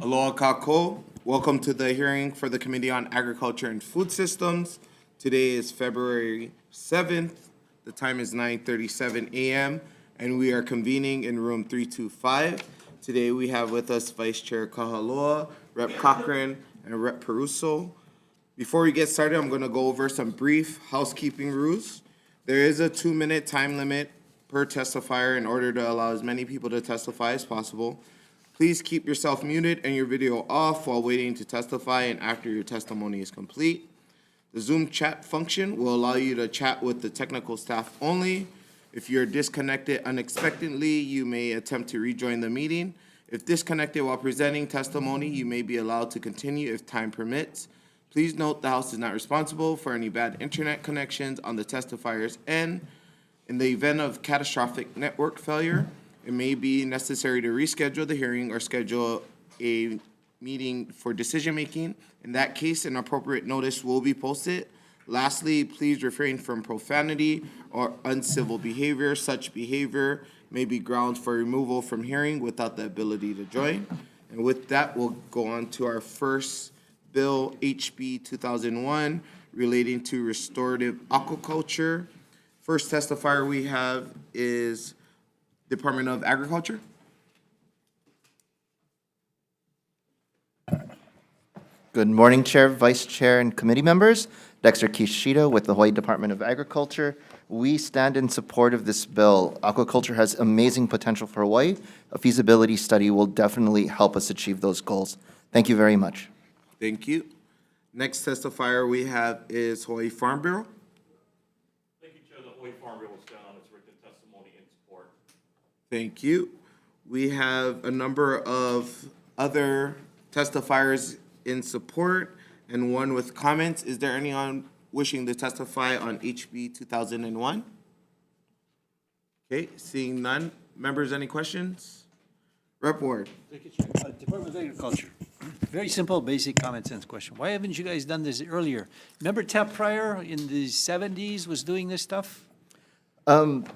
Aloha kako. Welcome to the hearing for the Committee on Agriculture and Food Systems. Today is February 7th. The time is 9:37 a.m. and we are convening in room 325. Today we have with us Vice Chair Kahaloa, Rep. Cochran, and Rep. Peruso. Before we get started, I'm going to go over some brief housekeeping rules. There is a 2-minute time limit per testifier in order to allow as many people to testify as possible. Please keep yourself muted and your video off while waiting to testify and after your testimony is complete. The Zoom chat function will allow you to chat with the technical staff only. If you're disconnected unexpectedly, you may attempt to rejoin the meeting. If disconnected while presenting testimony, you may be allowed to continue if time permits. Please note the House is not responsible for any bad internet connections on the testifier's end. In the event of catastrophic network failure, it may be necessary to reschedule the hearing or schedule a meeting for decision-making. In that case, an appropriate notice will be posted. Lastly, please refrain from profanity or uncivil behavior. Such behavior may be grounds for removal from hearing without the ability to join. And with that, we'll go on to our first bill, HB 2001, relating to restorative aquaculture. First testifier we have is Department of Agriculture. Good morning, Chair, Vice Chair, and committee members. Dexter Kishida with the Hawaii Department of Agriculture. We stand in support of this bill. Aquaculture has amazing potential for Hawaii. A feasibility study will definitely help us achieve those goals. Thank you very much. Thank you. Next testifier we have is Hawaii Farm Bureau. Thank you, Chair. The Hawaii Farm Bureau will stand on its written testimony in support. Thank you. We have a number of other testifiers in support and one with comments. Is there anyone wishing to testify on HB 2001? Okay, seeing none. Members, any questions? Rep. Ward. Thank you, Chair. Department of Agriculture. Very simple, basic common sense question. Why haven't you guys done this earlier? Remember Tap Pryor in the 70s was doing this stuff?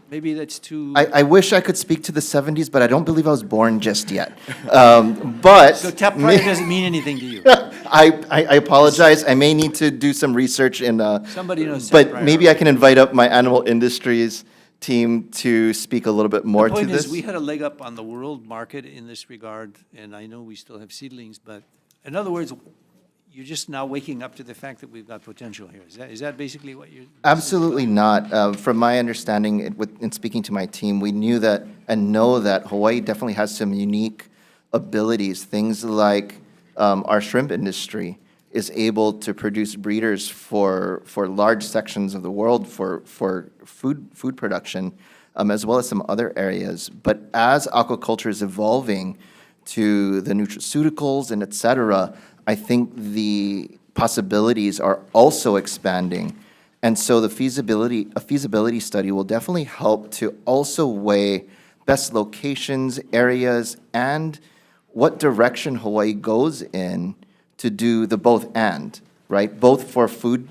Maybe that's too... I wish I could speak to the 70s, but I don't believe I was born just yet. But So Tap Pryor doesn't mean anything to you? I apologize. I may need to do some research in. Somebody knows Tap Pryor. But maybe I can invite up my animal industries team to speak a little bit more to The point this. is, we had a leg up on the world market in this regard, and I know we still have seedlings, but in other words, you're just now waking up to the fact that we've got potential here. Is that basically what you're... Absolutely not. From my understanding, in speaking to my team, we knew that and know that Hawaii definitely has some unique abilities. Things like our shrimp industry is able to produce breeders for large sections of the world for food production, as well as some other areas. But as aquaculture is evolving to the nutraceuticals and et cetera, I think the possibilities are also expanding. And so a feasibility study will definitely help to also weigh best locations, areas, and what direction Hawaii goes in to do the both and, right? Both for food,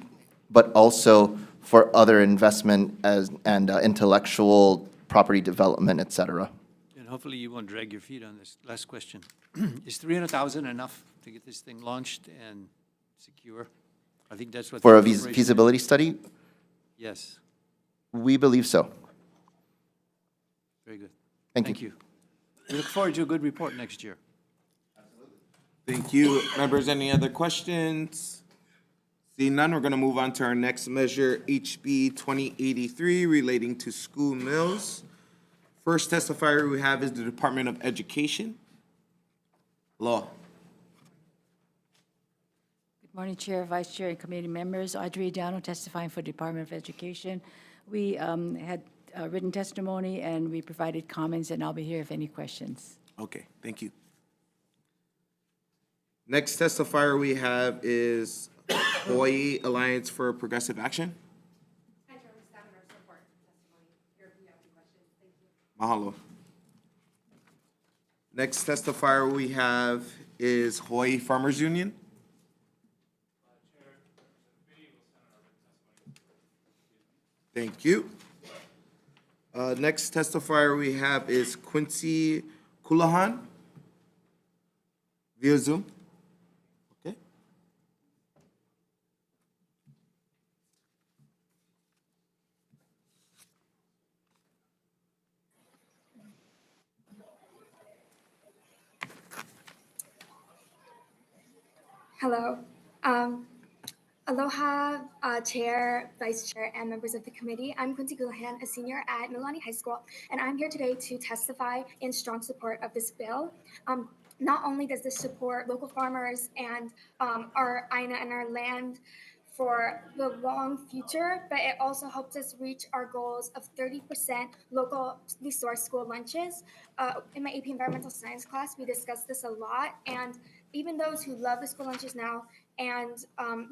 but also for other investment and intellectual property development, et cetera. And hopefully you won't drag your feet on this. Last question. Is 300,000 enough to get this thing launched and secure? I think that's what... For a the corporation- feasibility study, Yes, we believe so. very good. Thank you. We look forward to a good report next year. Thank you. Members, any other questions? Seeing none, we're going to move on to our next measure, HB 2083, relating to school meals. First testifier we have is the Department of Education. Law. Good morning, Chair, Vice Chair, and committee members. Audrey Adano testifying for Department of Education. We had written testimony and we provided comments, and I'll be here if any questions. Okay, thank you. Next testifier we have is Hawaii Alliance for Progressive Action. Hi, Chair, we stand in our support testimony. Here if you have any questions. Thank you. Mahalo. Next testifier we have is Hawaii Farmers Union. Thank you. Next testifier we have is Quincy Kulahan, via Zoom? Okay. Hello. Aloha, Chair, Vice Chair, and members of the committee. I'm Quincy Gulahan, a senior at Milani High School, and I'm here today to testify in strong support of this bill. Not only does this support local farmers and our INA and our land for the long future, but it also helps us reach our goals of 30% locally sourced school lunches. In my AP Environmental Science class, we discussed this a lot, and even those who love the school lunches now and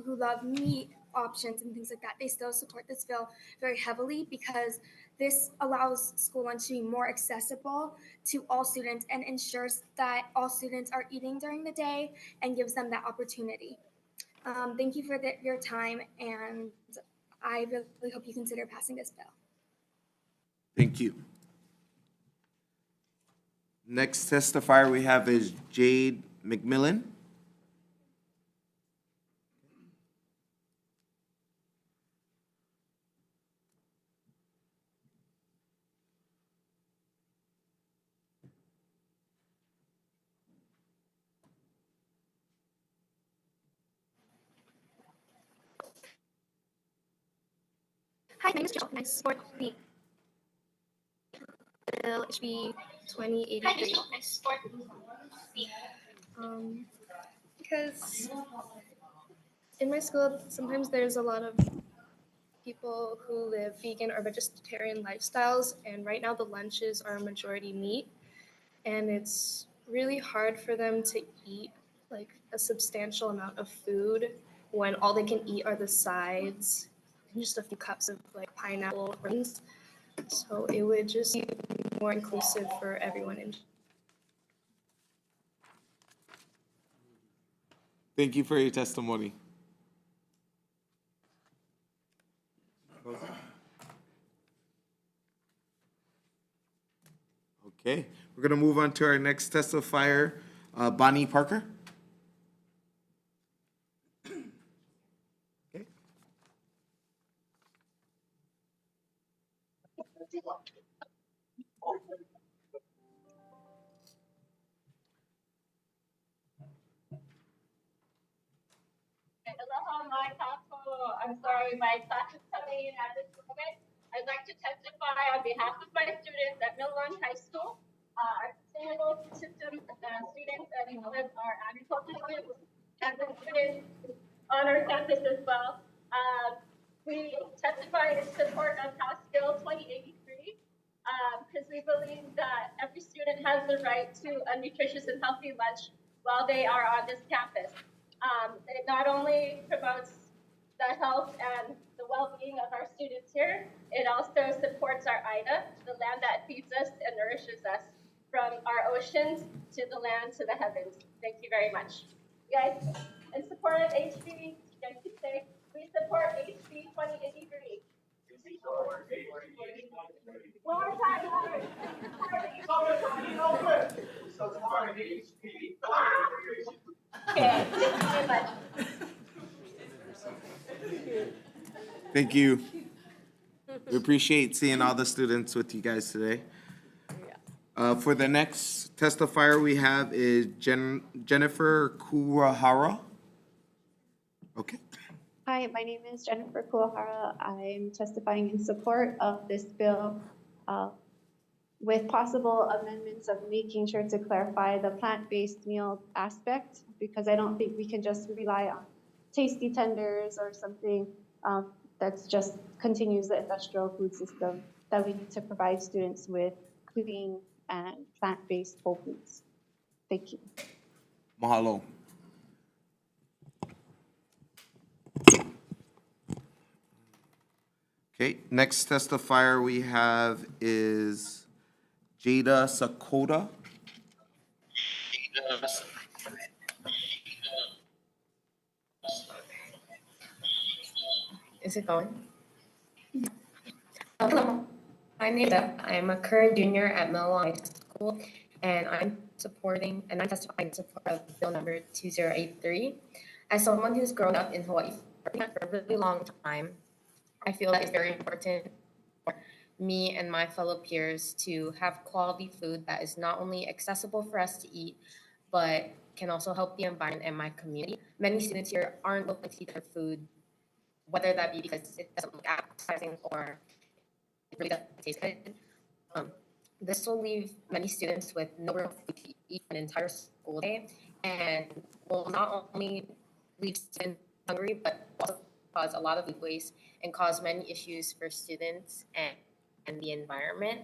who love meat options and things like that, they still support this bill very heavily because this allows school lunch to be more accessible to all students and ensures that all students are eating during the day and gives them that opportunity. Thank you for your time, and I really hope you consider passing this bill. Thank you. Next testifier we have is Jade McMillan. Hi, my name is Jill, and I support the bill HB 2083. Because in my school, sometimes there's a lot of people who live vegan or vegetarian lifestyles, and right now the lunches are majority meat, and it's really hard for them to eat like a substantial amount of food when all they can eat are the sides and just a few cups of like pineapple or things. So it would just be more inclusive for everyone. Thank you for your testimony. Okay, we're gonna move on to our next testifier, Bonnie Parker. Okay. Aloha, my taco. I'm sorry, my class is coming in at this moment. I'd like to testify on behalf of my students at Milron High School, our sustainable food system students, as well as our agriculture students, and the students on our campus as well. We testify in support of House Bill 2083 because we believe that every student has the right to a nutritious and healthy lunch while they are on this campus. It not only promotes the health and the well-being of our students here, it also supports our IDA, the land that feeds us and nourishes us from our oceans to the land to the heavens. Thank you very much. You guys, in support of HB, you guys can say, we support HB 2083. One more time, Howard. Okay, thank you very much. Thank you. We appreciate seeing all the students with you guys today. For the next testifier we have is Jennifer Kuwahara. Okay. Hi, my name is Jennifer Kuwahara. I'm testifying in support of this bill with possible amendments of making sure to clarify the plant-based meal aspect, because I don't think we can just rely on tasty tenders or something that's just continues the industrial food system, that we need to provide students with clean and plant-based whole foods. Thank you. Mahalo. Okay, next testifier we have is Jada Sakota. Is it going? Hello, my name is Ida. I'm a current junior at Milwaukee High School, and I'm testifying in support of Bill number 2083. As someone who's grown up in Hawaii for a really long time, I feel that it's very important for me and my fellow peers to have quality food that is not only accessible for us to eat, but can also help the environment and my community. Many students here aren't looking to eat their food, whether that be because it doesn't look appetizing or it really doesn't taste good. This will leave many students with no real food to eat an entire school day, and will not only leave students hungry, but also cause a lot of food waste and cause many issues for students and the environment.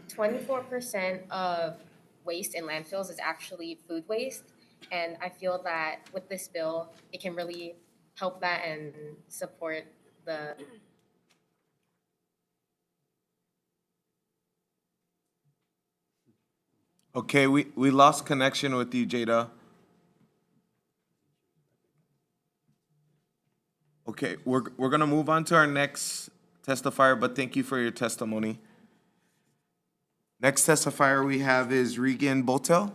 24% of waste in landfills is actually food waste, and I feel that with this bill, it can really help that and support the Okay, we lost connection with you, Jada. Okay, we're gonna move on to our next testifier, but thank you for your testimony. Next testifier we have is Regan Botel.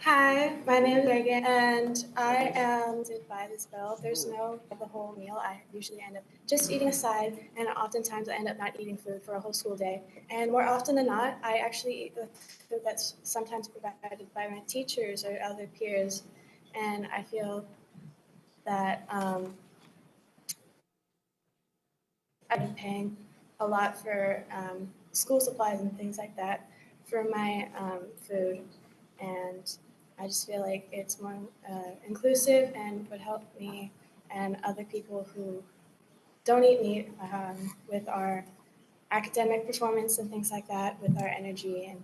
Hi, my name is Megan, and I am by this bill. There's no the whole meal. I usually end up just eating a side, and oftentimes I end up not eating food for a whole school day. And more often than not, I actually eat the food that's sometimes provided by my teachers or other peers. And I feel that I've been paying a lot for school supplies and things like that for my food, and I just feel like it's more inclusive and would help me and other people who don't eat meat with our academic performance and things like that, with our energy. And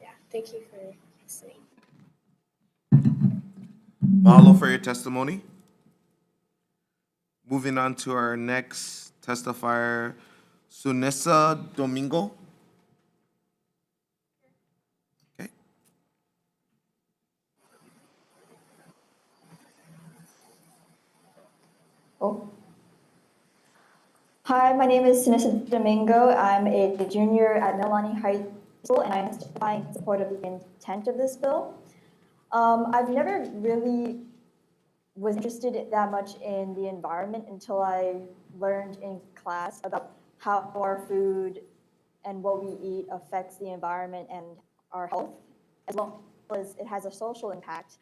yeah, thank you for listening. Mahalo for your testimony. Moving on to our next testifier, Sunessa Domingo. Okay. Oh. Hi, my name is Sinisa Domingo. I'm a junior at Mililani High School, and I'm testifying in support of the intent of this bill. I've never really was interested that much in the environment until I learned in class about how our food and what we eat affects the environment and our health, as well as it has a social impact.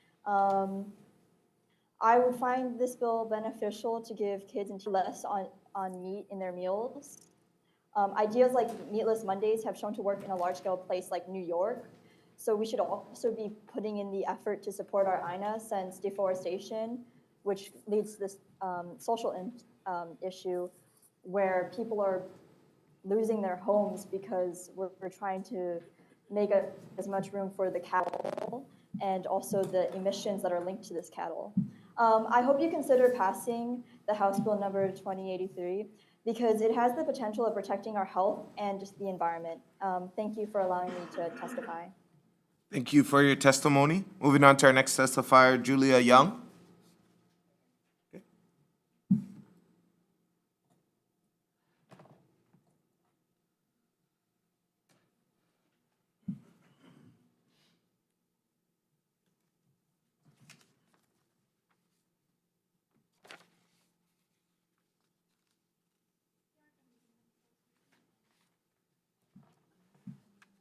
I would find this bill beneficial to give kids less on meat in their meals. Ideas like Meatless Mondays have shown to work in a large-scale place like New York. So we should also be putting in the effort to support our INA, since deforestation, which leads to this social issue where people are losing their homes because we're trying to make as much room for the cattle and also the emissions that are linked to this cattle. I hope you consider passing the House Bill number 2083 because it has the potential of protecting our health and just the environment. Thank you for allowing me to testify. Thank you for your testimony. Moving on to our next testifier, Julia Young.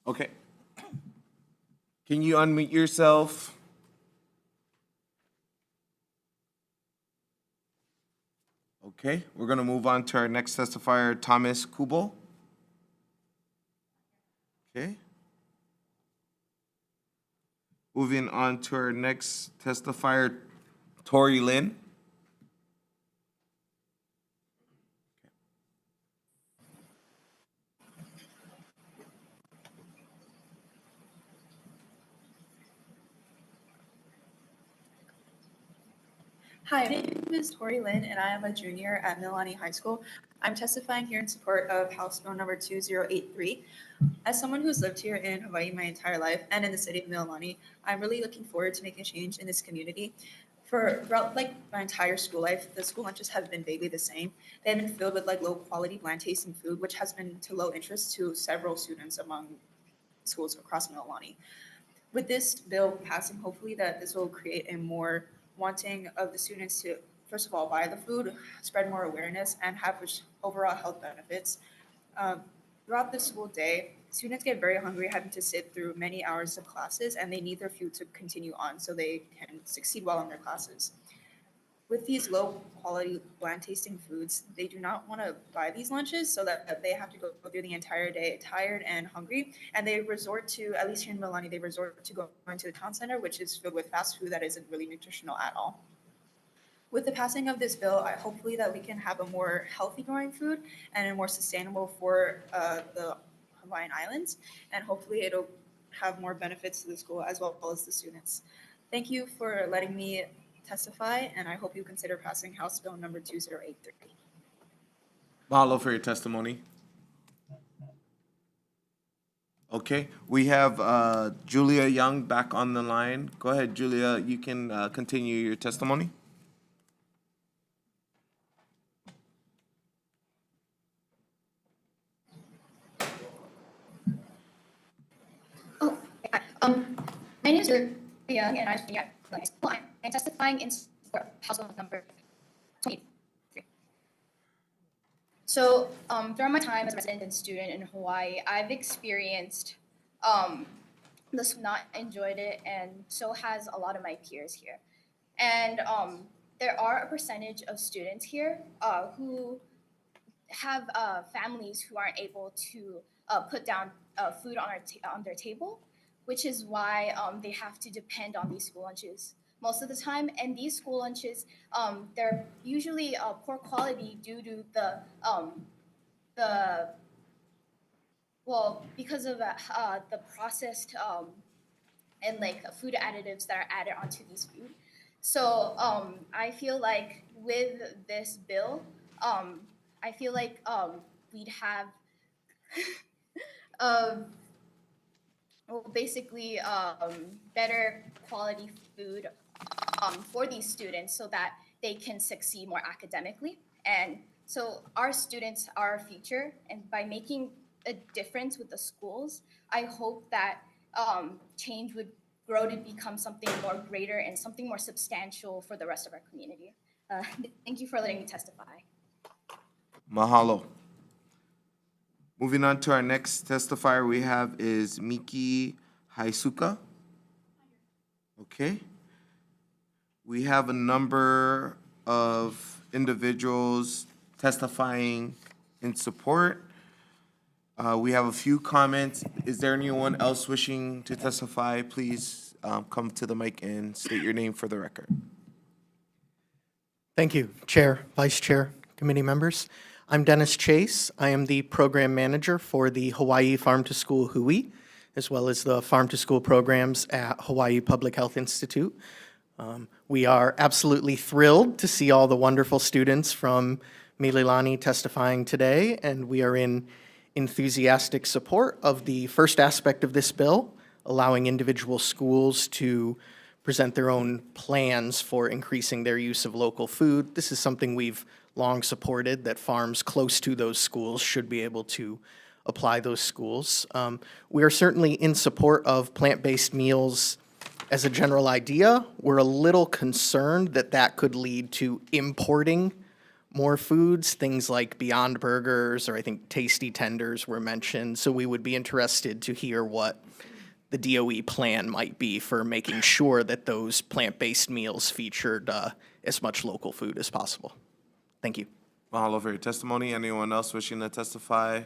Okay. Can you unmute yourself? Okay, we're gonna move on to our next testifier, Thomas Kubo. Okay. Moving on to our next testifier, Tori Lynn. Hi, my name is Tori Lynn, and I am a junior at Mililani High School. I'm testifying here in support of House Bill number 2083. As someone who's lived here in Hawaii my entire life and in the city of Mililani, I'm really looking forward to making a change in this community. Throughout my entire school life, the school lunches have been vaguely the same. They have been filled with low quality, bland tasting food, which has been to low interest to several students among schools across Mililani. With this bill passing, hopefully that this will create a more wanting of the students to, first of all, buy the food, spread more awareness, and have overall health benefits. Throughout the school day, students get very hungry, having to sit through many hours of classes, and they need their food to continue on so they can succeed well in their classes. With these low quality, bland tasting foods, they do not want to buy these lunches so that they have to go through the entire day tired and hungry. And they resort to, at least here in Mililani, they resort to going to the town center, which is filled with fast food that isn't really nutritional at all. With the passing of this bill, hopefully that we can have a more healthy growing food and a more sustainable for the Hawaiian Islands. And hopefully it'll have more benefits to the school as well as the students. Thank you for letting me testify, and I hope you consider passing House Bill number 2083. Mahalo for your testimony. Okay, we have Julia Young back on the line. Go ahead, Julia, you can continue your testimony. My name is Julia Young, and I'm at high school. I'm testifying in support of House Bill number 23. So, throughout my time as a resident and student in Hawaii, I've experienced this, not enjoyed it, and so has a lot of my peers here. And there are a percentage of students here who have families who aren't able to put down food on their table, which is why they have to depend on these school lunches most of the time. And these school lunches, they're usually poor quality due to because of the processed and food additives that are added onto these food. So I feel like with this bill, I feel like we'd have basically better quality food for these students so that they can succeed more academically. And so our students are our future, and by making a difference with the schools, I hope that change would grow to become something more greater and something more substantial for the rest of our community. Thank you for letting me testify. Mahalo. Moving on to our next testifier we have is Miki Haisuka. Okay. We have a number of individuals testifying in support. We have a few comments. Is there anyone else wishing to testify? Please come to the mic and state your name for the record. Thank you, Chair, Vice Chair, committee members. I'm Dennis Chase. I am the program manager for the Hawaii Farm to School Hui, as well as the Farm to School programs at Hawaii Public Health Institute. We are absolutely thrilled to see all the wonderful students from Mililani testifying today, and we are in enthusiastic support of the first aspect of this bill, allowing individual schools to present their own plans for increasing their use of local food. This is something we've long supported, that farms close to those schools should be able to apply those schools. We are certainly in support of plant-based meals as a general idea. We're a little concerned that that could lead to importing more foods, things like Beyond Burgers, or I think Tasty Tenders were mentioned. So we would be interested to hear what the DOE plan might be for making sure that those plant-based meals featured as much local food as possible. Thank you. Mahalo for your testimony. Anyone else wishing to testify?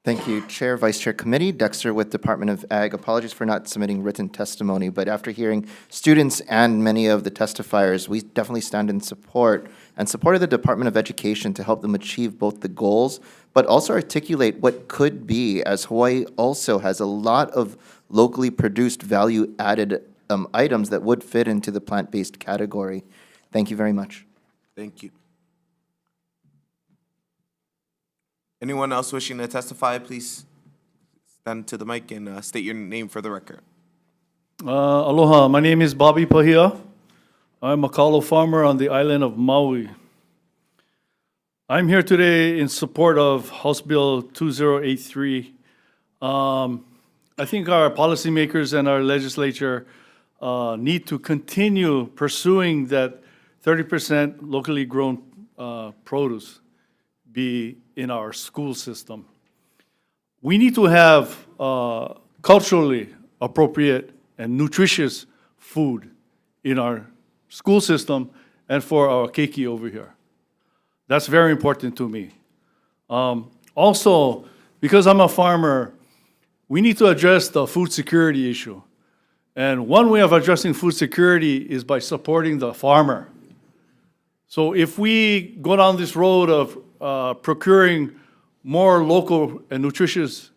Thank you, Chair, Vice Chair Committee. Dexter with Department of Ag. Apologies for not submitting written testimony, but after hearing students and many of the testifiers, we definitely stand in support of the Department of Education to help them achieve both the goals, but also articulate what could be, as Hawaii also has a lot of locally produced value-added items that would fit into the plant-based category. Thank you very much. Thank you. Anyone else wishing to testify, please stand to the mic and state your name for the record. Aloha, my name is Bobby Pahia. I'm a kalo farmer on the island of Maui. I'm here today in support of House Bill 2083. I think our policymakers and our legislature need to continue pursuing that 30% locally grown produce be in our school system. We need to have culturally appropriate and nutritious food in our school system and for our keiki over here. That's very important to me. Also, because I'm a farmer, we need to address the food security issue. And one way of addressing food security is by supporting the farmer. So if we go down this road of procuring more local and nutritious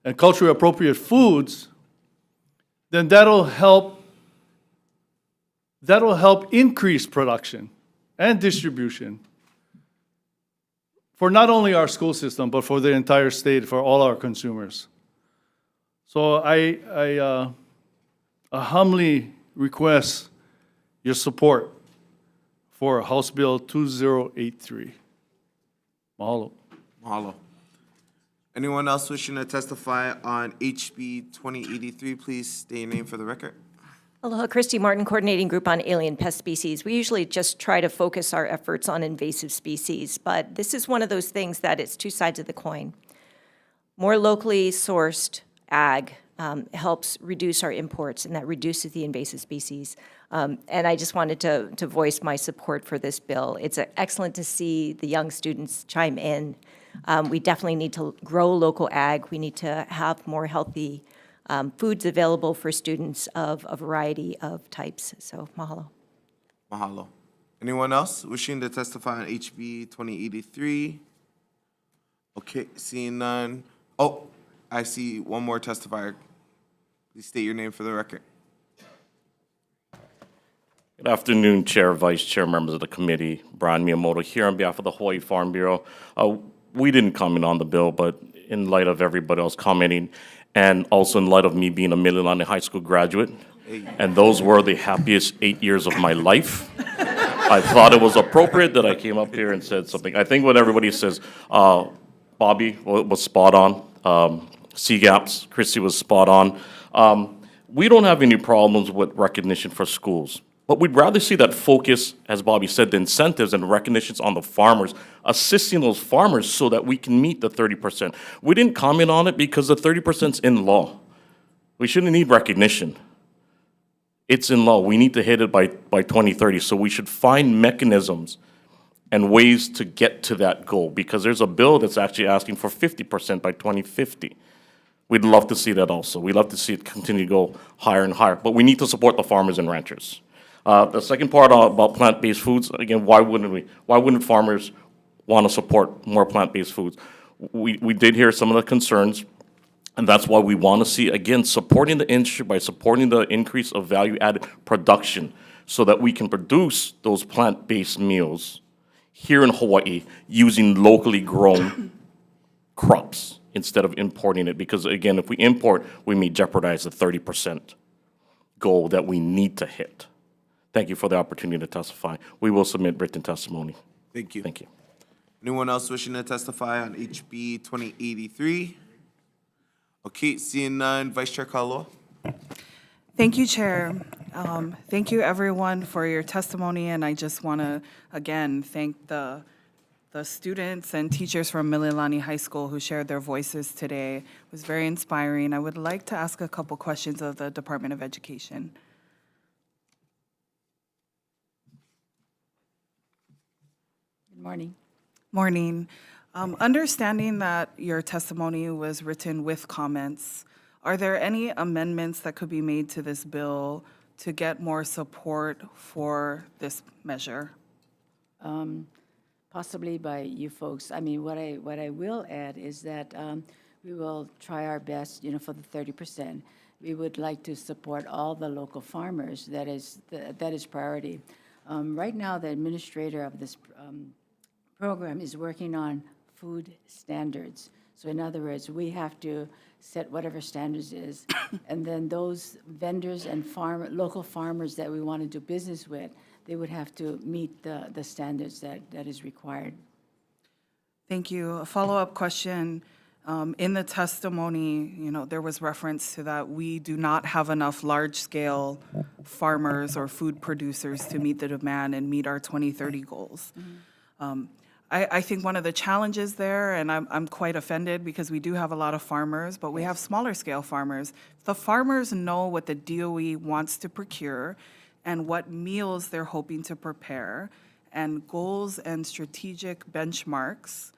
and culturally appropriate foods, then that'll help increase production and distribution for not only our school system, but for the entire state, for all our consumers. So I humbly request your support for House Bill 2083. Mahalo. Mahalo. Anyone else wishing to testify on HB 2083, please state your name for the record. Aloha, Christy Martin, Coordinating Group on Alien Pest Species. We usually just try to focus our efforts on invasive species, but this is one of those things that it's two sides of the coin. More locally sourced ag helps reduce our imports, and that reduces the invasive species. And I just wanted to voice my support for this bill. It's excellent to see the young students chime in. We definitely need to grow local ag. We need to have more healthy foods available for students of a variety of types. So, mahalo. Mahalo. Anyone else wishing to testify on HB 2083? Okay, seeing none. Oh, I see one more testifier. Please state your name for the record. Good afternoon, Chair, Vice Chair, members of the committee. Brian Miyamoto here on behalf of the Hawaii Farm Bureau. We didn't comment on the bill, but in light of everybody else commenting, and also in light of me being a Mililani High School graduate, and those were the happiest 8 years of my life, I thought it was appropriate that I came up here and said something. I think what everybody says, Bobby was spot on. CGAPs, Christy was spot on. We don't have any problems with recognition for schools, but we'd rather see that focus, as Bobby said, the incentives and recognitions on the farmers, assisting those farmers so that we can meet the 30%. We didn't comment on it because the 30%'s in law. We shouldn't need recognition. It's in law. We need to hit it by 2030, so we should find mechanisms and ways to get to that goal, because there's a bill that's actually asking for 50% by 2050. We'd love to see that also. We'd love to see it continue to go higher and higher, but we need to support the farmers and ranchers. The second part about plant-based foods, again, why wouldn't we? Why wouldn't farmers want to support more plant-based foods? We did hear some of the concerns, and that's why we want to see, again, supporting the industry by supporting the increase of value-added production so that we can produce those plant-based meals here in Hawaii using locally grown crops instead of importing it. Because again, if we import, we may jeopardize the 30% goal that we need to hit. Thank you for the opportunity to testify. We will submit written testimony. Thank you. Thank you. Anyone else wishing to testify on HB 2083? Okay, seeing none, Vice Chair Kalua. Thank you, Chair. Thank you, everyone, for your testimony, and I just want to, again, thank the students and teachers from Mililani High School who shared their voices today. It was very inspiring. I would like to ask a couple questions of the Department of Education. Good morning. Morning. Understanding that your testimony was written with comments, are there any amendments that could be made to this bill to get more support for this measure? Possibly by you folks. I mean, what I will add is that we will try our best, for the 30%. we would like to support all the local farmers. That is priority. Right now, the administrator of this program is working on food standards. So in other words, we have to set whatever standards is, and then those vendors and local farmers that we want to do business with, they would have to meet the standards that is required. Thank you. A follow-up question. In the testimony, there was reference to that we do not have enough large-scale farmers or food producers to meet the demand and meet our 2030 goals. I think one of the challenges there, and I'm quite offended because we do have a lot of farmers, but we have smaller scale farmers. The farmers know what the DOE wants to procure and what meals they're hoping to prepare, and goals and strategic benchmarks.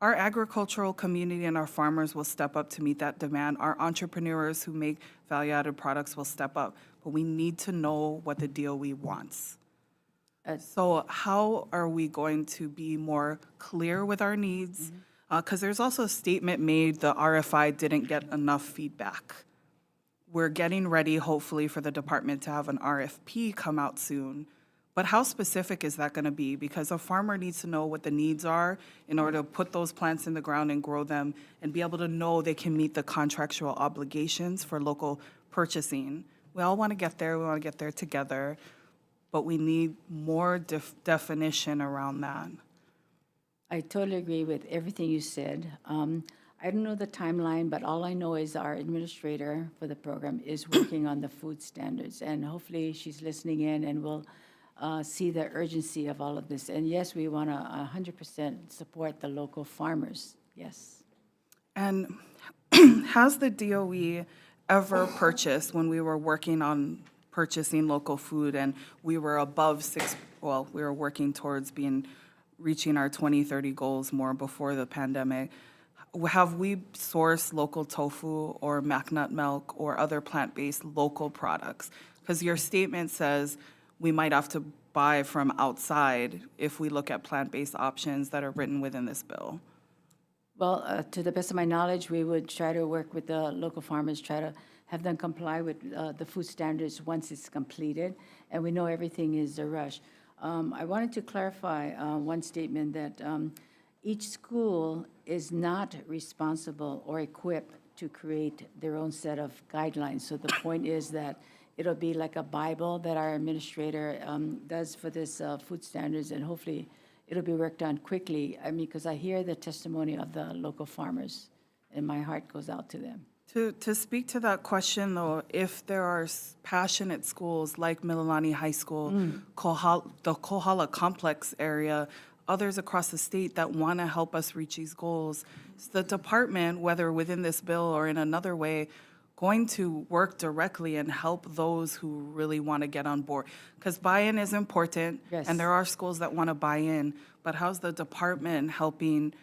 Our agricultural community and our farmers will step up to meet that demand. Our entrepreneurs who make value-added products will step up, but we need to know what the DOE wants. So how are we going to be more clear with our needs? Because there's also a statement made, the RFI didn't get enough feedback. We're getting ready, hopefully, for the department to have an RFP come out soon. But how specific is that going to be? Because a farmer needs to know what the needs are in order to put those plants in the ground and grow them and be able to know they can meet the contractual obligations for local purchasing. We all want to get there. We want to get there together. But we need more definition around that. I totally agree with everything you said. I don't know the timeline, but all I know is our administrator for the program is working on the food standards, and hopefully she's listening in and will see the urgency of all of this. And yes, we want to 100% support the local farmers, yes. And has the DOE ever purchased, when we were working on purchasing local food and we were above we were working towards reaching our 2030 goals more before the pandemic, have we sourced local tofu or McNut milk or other plant-based local products? Because your statement says we might have to buy from outside if we look at plant-based options that are written within this bill. Well, to the best of my knowledge, we would try to work with the local farmers, try to have them comply with the food standards once it's completed, and we know everything is a rush. I wanted to clarify one statement that each school is not responsible or equipped to create their own set of guidelines. So the point is that it'll be like a Bible that our administrator does for this food standards, and hopefully it'll be worked on quickly. I mean, because I hear the testimony of the local farmers, and my heart goes out to them. To speak to that question, though, if there are passionate schools like Mililani High School, the Kohala Complex area, others across the state that want to help us reach these goals, is the department, whether within this bill or in another way, going to work directly and help those who really want to get on board? Because buy-in is important, Yes. and there are schools that want to buy in, but how's the department helping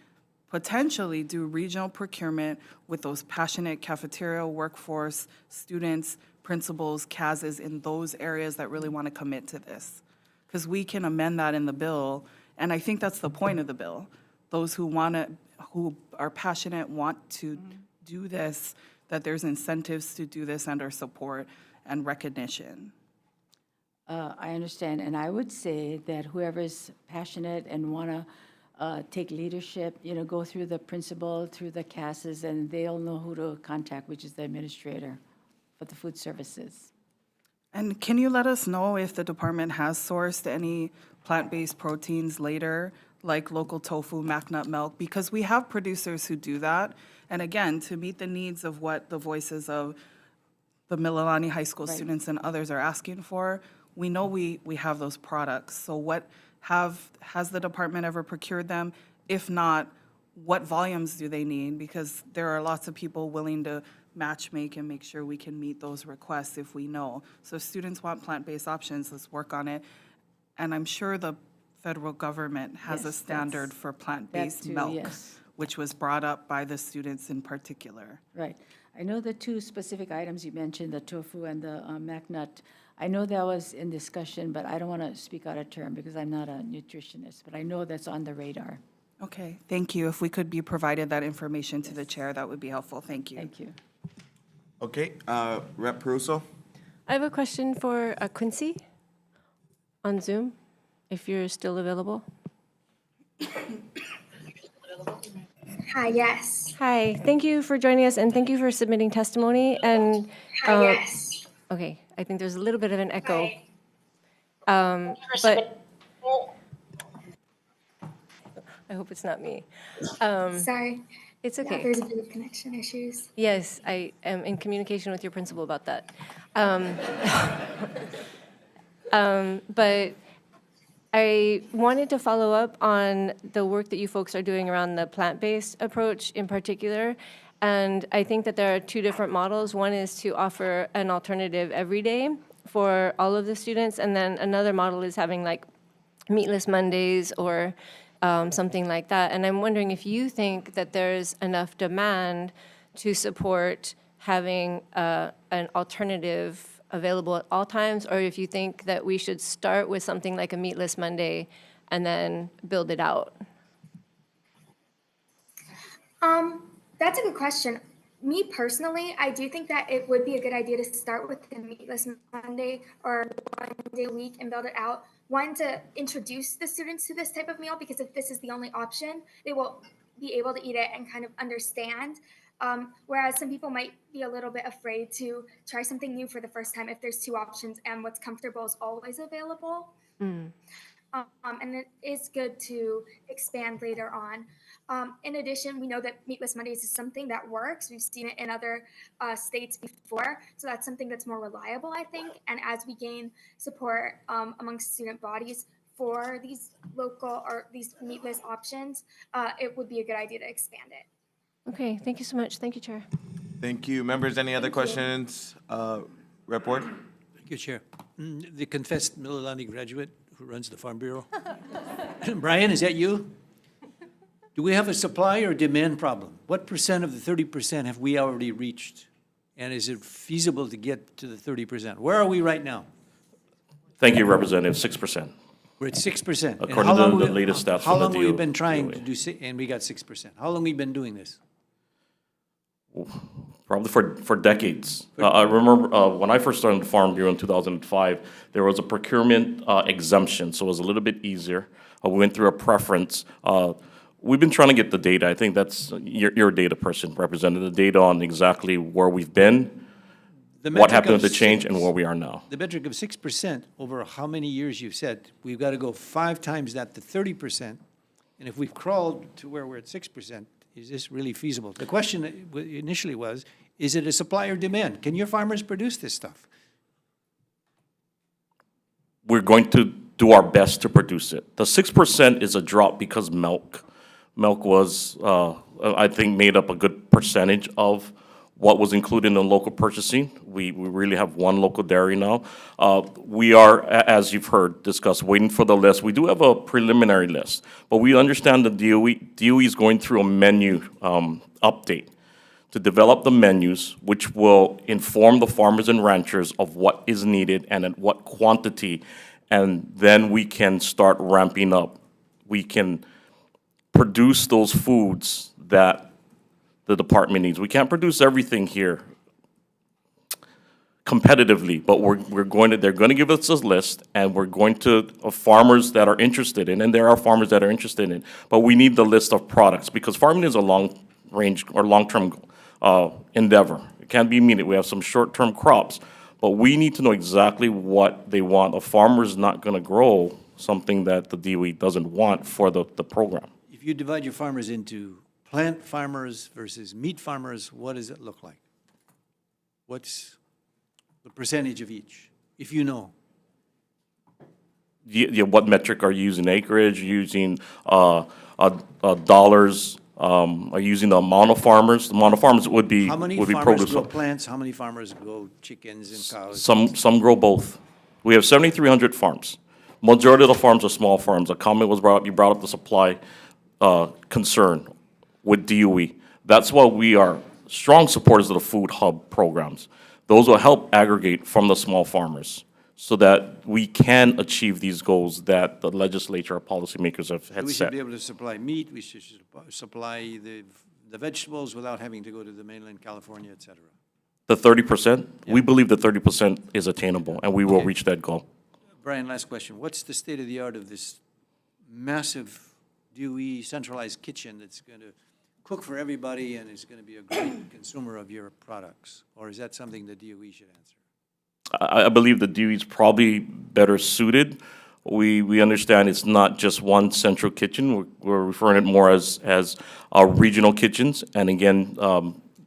potentially do regional procurement with those passionate cafeteria workforce, students, principals, CASs in those areas that really want to commit to this? Because we can amend that in the bill, and I think that's the point of the bill. Those who are passionate, want to do this, that there's incentives to do this under support and recognition. I understand, and I would say that whoever's passionate and want to take leadership, go through the principal, through the CASs, and they'll know who to contact, which is the administrator for the food services. And can you let us know if the department has sourced any plant-based proteins later, like local tofu, McNut milk? Because we have producers who do that. And again, to meet the needs of what the voices of the Mililani High School students and others are asking for, we know we have those products. So has the department ever procured them? If not, what volumes do they need? Because there are lots of people willing to match make and make sure we can meet those requests if we know. So if students want plant-based options, let's work on it. And I'm sure the federal government has a standard for plant-based milk, which was brought up by the students in particular. Right. I know the two specific items you mentioned, the tofu and the McNut. I know that was in discussion, but I don't want to speak out of turn because I'm not a nutritionist, but I know that's on the radar. Okay, thank you. If we could be provided that information to the chair, that would be helpful. Thank you. Thank you. Okay, Rep. Peruso? I have a question for Quincy on Zoom, if you're still available. Hi, yes. Hi, thank you for joining us and thank you for submitting testimony. And Hi, yes. okay, I think there's a little bit of an echo. Hi. But I hope it's not me. Sorry. It's Yeah, okay. there's a bit of connection issues. Yes, I am in communication with your principal about that. But I wanted to follow up on the work that you folks are doing around the plant-based approach in particular. And I think that there are two different models. One is to offer an alternative every day for all of the students. And then another model is having like meatless Mondays or something like that. And I'm wondering if you think that there's enough demand to support having an alternative available at all times, or if you think that we should start with something like a meatless Monday and then build it out. That's a good question. Me personally, I do think that it would be a good idea to start with the meatless Monday or 1 day a week and build it out. One, to introduce the students to this type of meal, because if this is the only option, they will be able to eat it and kind of understand. Whereas some people might be a little bit afraid to try something new for the first time if there's two options and what's comfortable is always available. And it is good to expand later on. In addition, we know that Meatless Mondays is something that works. We've seen it in other states before. So that's something that's more reliable, I think. And as we gain support amongst student bodies for these local or these meatless options, it would be a good idea to expand it. Okay, thank you so much. Thank you, Chair. Thank you. Members, any other questions? Rep. Ward? Thank you, Chair. The confessed Mililani graduate who runs the Farm Bureau. Brian, is that you? Do we have a supply or demand problem? What percent of the 30% have we already reached? And is it feasible to get to the 30%? Where are we right now? Thank you, Representative, 6%. We're at 6%. According to the latest stats How from the long have we DOE. been trying to do, and we got 6%? How long have we been doing this? Probably for decades. I remember when I first started the Farm Bureau in 2005, there was a procurement exemption, so it was a little bit easier. We went through a preference. We've been trying to get the data. I think that's, you're a data person, Representative, the data on exactly where we've been, what happened with the change, and where we are now. The metric of 6% over how many years you've said, we've got to go 5 times that to 30%. And if we've crawled to where we're at 6%, is this really feasible? The question initially was, is it a supply or demand? Can your farmers produce this stuff? We're going to do our best to produce it. The 6% is a drop because milk was, I think, made up a good percentage of what was included in the local purchasing. We really have one local dairy now. We are, as you've heard, discussed, waiting for the list. We do have a preliminary list, but we understand the DOE is going through a menu update to develop the menus, which will inform the farmers and ranchers of what is needed and at what quantity, and then we can start ramping up. We can produce those foods that the department needs. We can't produce everything here competitively, but they're going to give us a list, and we're going to, of farmers that are interested in, and there are farmers that are interested in, but we need the list of products, because farming is a long-range or long-term endeavor. It can't be immediate. We have some short-term crops, but we need to know exactly what they want. A farmer's not going to grow something that the DOE doesn't want for the program. If you divide your farmers into plant farmers versus meat farmers, what does it look like? What's the percentage of each, if you know? Yeah, what metric are you using? Acreage, using dollars, are using the amount of farmers? The amount of farmers would be How many produce. farmers grow plants? How many farmers grow chickens and cows? Some grow both. We have 7,300 farms. Majority of the farms are small farms. A comment was brought up, you brought up the supply concern with DOE. That's why we are strong supporters of the food hub programs. Those will help aggregate from the small farmers so that we can achieve these goals that the legislature or policymakers have We should set. be able to supply meat, we should supply the vegetables without having to go to the mainland California, et cetera. The 30%, we believe the 30% is attainable, and we will reach that goal. Brian, last question. What's the state of the art of this massive DOE centralized kitchen that's going to cook for everybody and is going to be a great consumer of your products? Or is that something the DOE should answer? I believe the DOE is probably better suited. We understand it's not just one central kitchen. We're referring it more as regional kitchens. And again,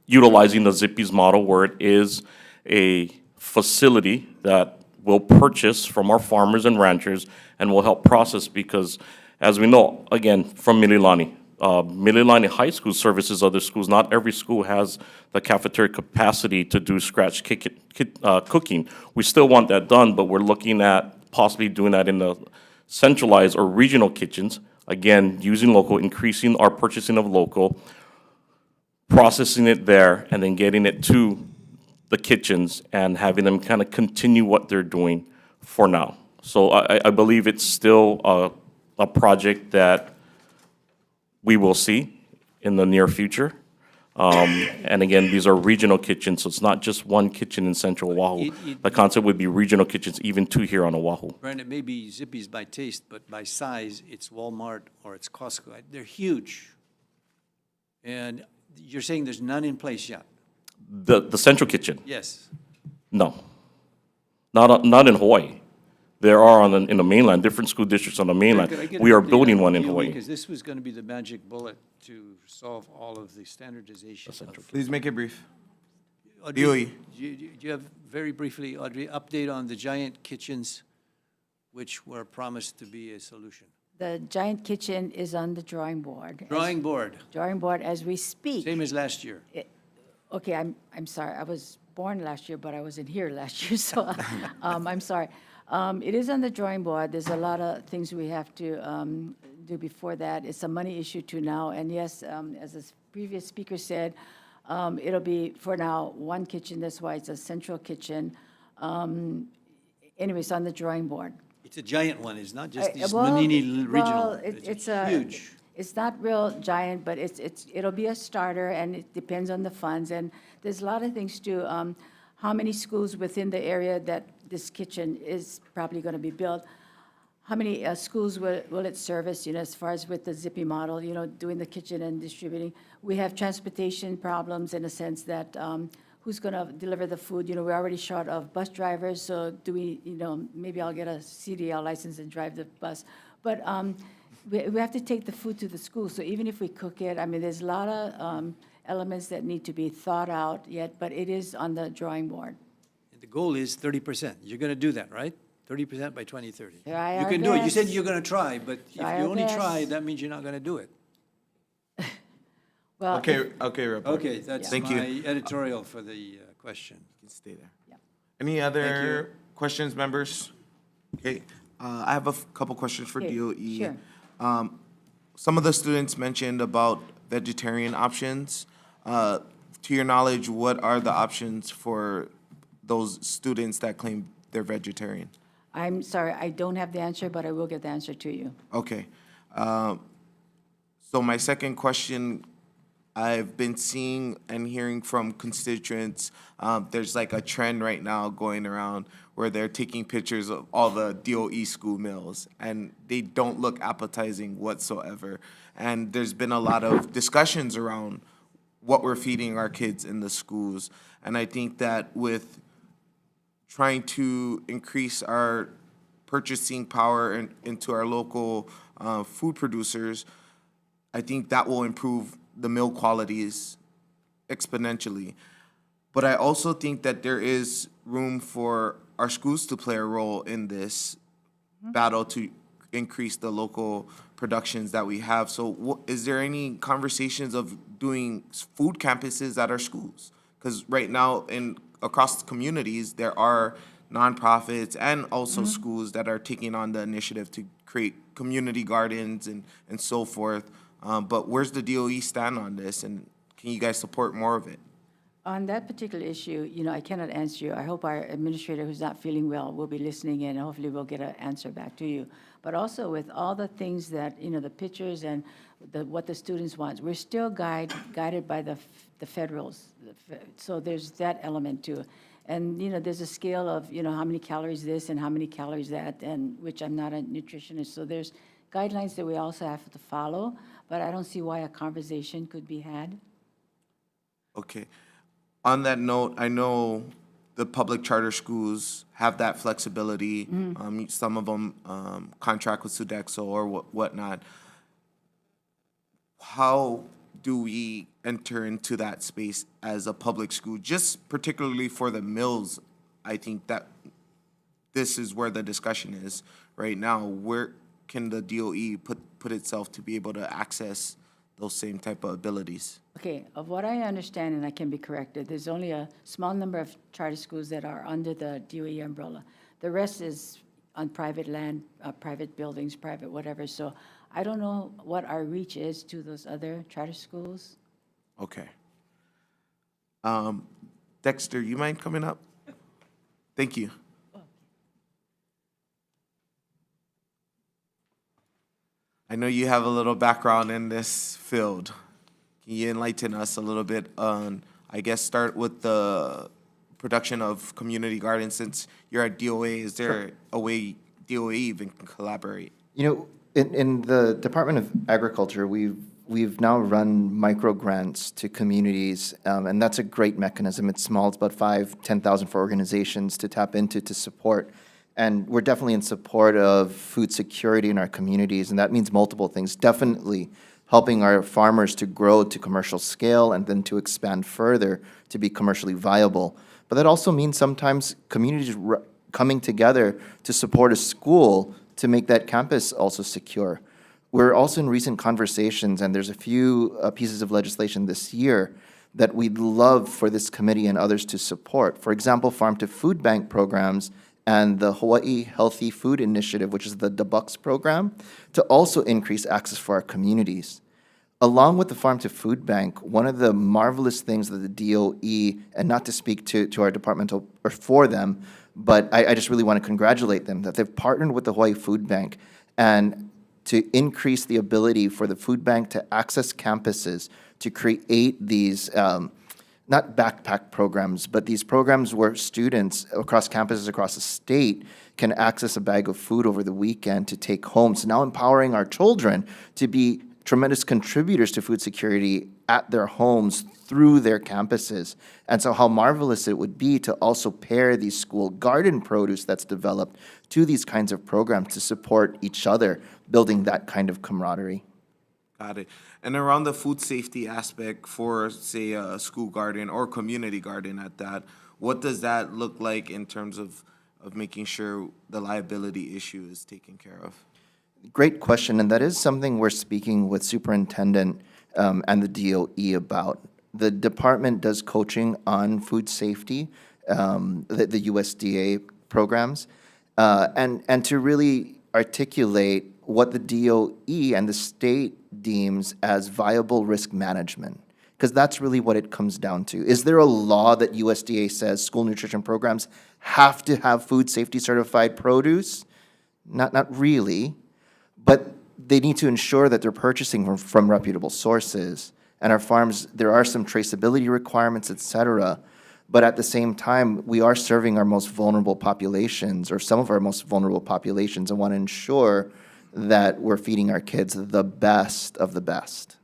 utilizing the Zippy's model where it is a facility that will purchase from our farmers and ranchers and will help process because, as we know, again, from Mililani High School services other schools. Not every school has the cafeteria capacity to do scratch cooking. We still want that done, but we're looking at possibly doing that in the centralized or regional kitchens. Again, using local, increasing our purchasing of local, processing it there, and then getting it to the kitchens and having them kind of continue what they're doing for now. So I believe it's still a project that we will see in the near future. And again, these are regional kitchens, so it's not just one kitchen in central Oahu. The concept would be regional kitchens, even two here on Oahu. Brian, it may be Zippy's by taste, but by size, it's Walmart or it's Costco. They're huge. And you're saying there's none in place yet? The central kitchen? Yes. No. Not in Hawaii. There are in the mainland, different school districts on the mainland. We are building one in Hawaii. Because this was going to be the magic bullet to solve all of the standardization. Please make it brief. Audrey, DOE. do you have, very briefly, Audrey, update on the giant kitchens, which were promised to be a solution? The giant kitchen is on the drawing board. Drawing board. Drawing board as we speak. Same as last year. Okay, I'm sorry. I was born last year, but I wasn't here last year, so I'm sorry. It is on the drawing board. There's a lot of things we have to do before that. It's a money issue too now. And yes, as the previous speaker said, it'll be, for now, one kitchen. That's why it's a central kitchen. Anyways, on the drawing board. It's a giant one. It's not just these mini regional. It's huge. It's not real giant, but it'll be a starter, and it depends on the funds. And there's a lot of things too. How many schools within the area that this kitchen is probably going to be built? How many schools will it service, as far as with the Zippy model, doing the kitchen and distributing? We have transportation problems in a sense that who's going to deliver the food? We're already short of bus drivers, so do we, maybe I'll get a CDL license and drive the bus. But we have to take the food to the school, so even if we cook it, there's a lot of elements that need to be thought out yet, but it is on the drawing board. The goal is 30%. You're going to do that, right? 30% by 2030. Try You our can do it. You best. said you're going to try, but if you Try our only try, best. that means you're not going to do it. Well, Okay, report. Okay, that's Thank my you. editorial for the question. You can stay there. Any other questions, members? Okay, I have a couple questions for Okay, DOE. sure. Some of the students mentioned about vegetarian options. To your knowledge, what are the options for those students that claim they're vegetarian? I'm sorry, I don't have the answer, but I will get the answer to you. Okay. So my second question, I've been seeing and hearing from constituents, there's like a trend right now going around where they're taking pictures of all the DOE school meals, and they don't look appetizing whatsoever. And there's been a lot of discussions around what we're feeding our kids in the schools. And I think that with trying to increase our purchasing power into our local food producers, I think that will improve the meal qualities exponentially. But I also think that there is room for our schools to play a role in this battle to increase the local productions that we have. So is there any conversations of doing food campuses at our schools? Because right now across the communities, there are nonprofits and also schools that are taking on the initiative to create community gardens and so forth. But where's the DOE stand on this, and can you guys support more of it? On that particular issue, I cannot answer you. I hope our administrator who's not feeling well will be listening in, and hopefully we'll get an answer back to you. But also with all the things that, the pictures and what the students want, we're still guided by the federals. So there's that element too. And, there's a scale of, how many calories this and how many calories that, and which I'm not a nutritionist. So there's guidelines that we also have to follow, but I don't see why a conversation could be had. Okay. On that note, I know the public charter schools have that flexibility. Some of them contract with Sodexo or whatnot. How do we enter into that space as a public school, just particularly for the mills? I think that this is where the discussion is right now. Where can the DOE put itself to be able to access those same type of abilities? Okay, of what I understand, and I can be corrected, there's only a small number of charter schools that are under the DOE umbrella. The rest is on private land, private buildings, private whatever. So I don't know what our reach is to those other charter schools. Okay. Dexter, you mind coming up? Thank you. I know you have a little background in this field. Can you enlighten us a little bit on, I guess, start with the production of community gardens? Since you're at DOA, is there a way DOA even can collaborate? In the Department of Agriculture, we've now run micro grants to communities, and that's a great mechanism. It's small, it's about 10,000 for organizations to tap into to support. And we're definitely in support of food security in our communities, and that means multiple things. Definitely helping our farmers to grow to commercial scale and then to expand further to be commercially viable. But that also means sometimes communities coming together to support a school to make that campus also secure. We're also in recent conversations, and there's a few pieces of legislation this year that we'd love for this committee and others to support. For example, farm-to-food bank programs and the Hawaii Healthy Food Initiative, which is the DBUCS program, to also increase access for our communities. Along with the Farm-to-Food Bank, one of the marvelous things that the DOE, and not to speak to our departmental, or for them, but I just really want to congratulate them, that they've partnered with the Hawaii Food Bank and to increase the ability for the food bank to access campuses, to create these not backpack programs, but these programs where students across campuses across the state can access a bag of food over the weekend to take home. So now empowering our children to be tremendous contributors to food security at their homes through their campuses. And so how marvelous it would be to also pair these school garden produce that's developed to these kinds of programs to support each other, building that kind of camaraderie. Got it. And around the food safety aspect for, say, a school garden or community garden at that, what does that look like in terms of making sure the liability issue is taken care of? Great question, and that is something we're speaking with Superintendent and the DOE about. The department does coaching on food safety, the USDA programs, and to really articulate what the DOE and the state deems as viable risk management, because that's really what it comes down to. Is there a law that USDA says school nutrition programs have to have food safety certified produce? Not really, but they need to ensure that they're purchasing from reputable sources. And our farms, there are some traceability requirements, et cetera. But at the same time, we are serving our most vulnerable populations, or some of our most vulnerable populations, and want to ensure that we're feeding our kids the best of the best.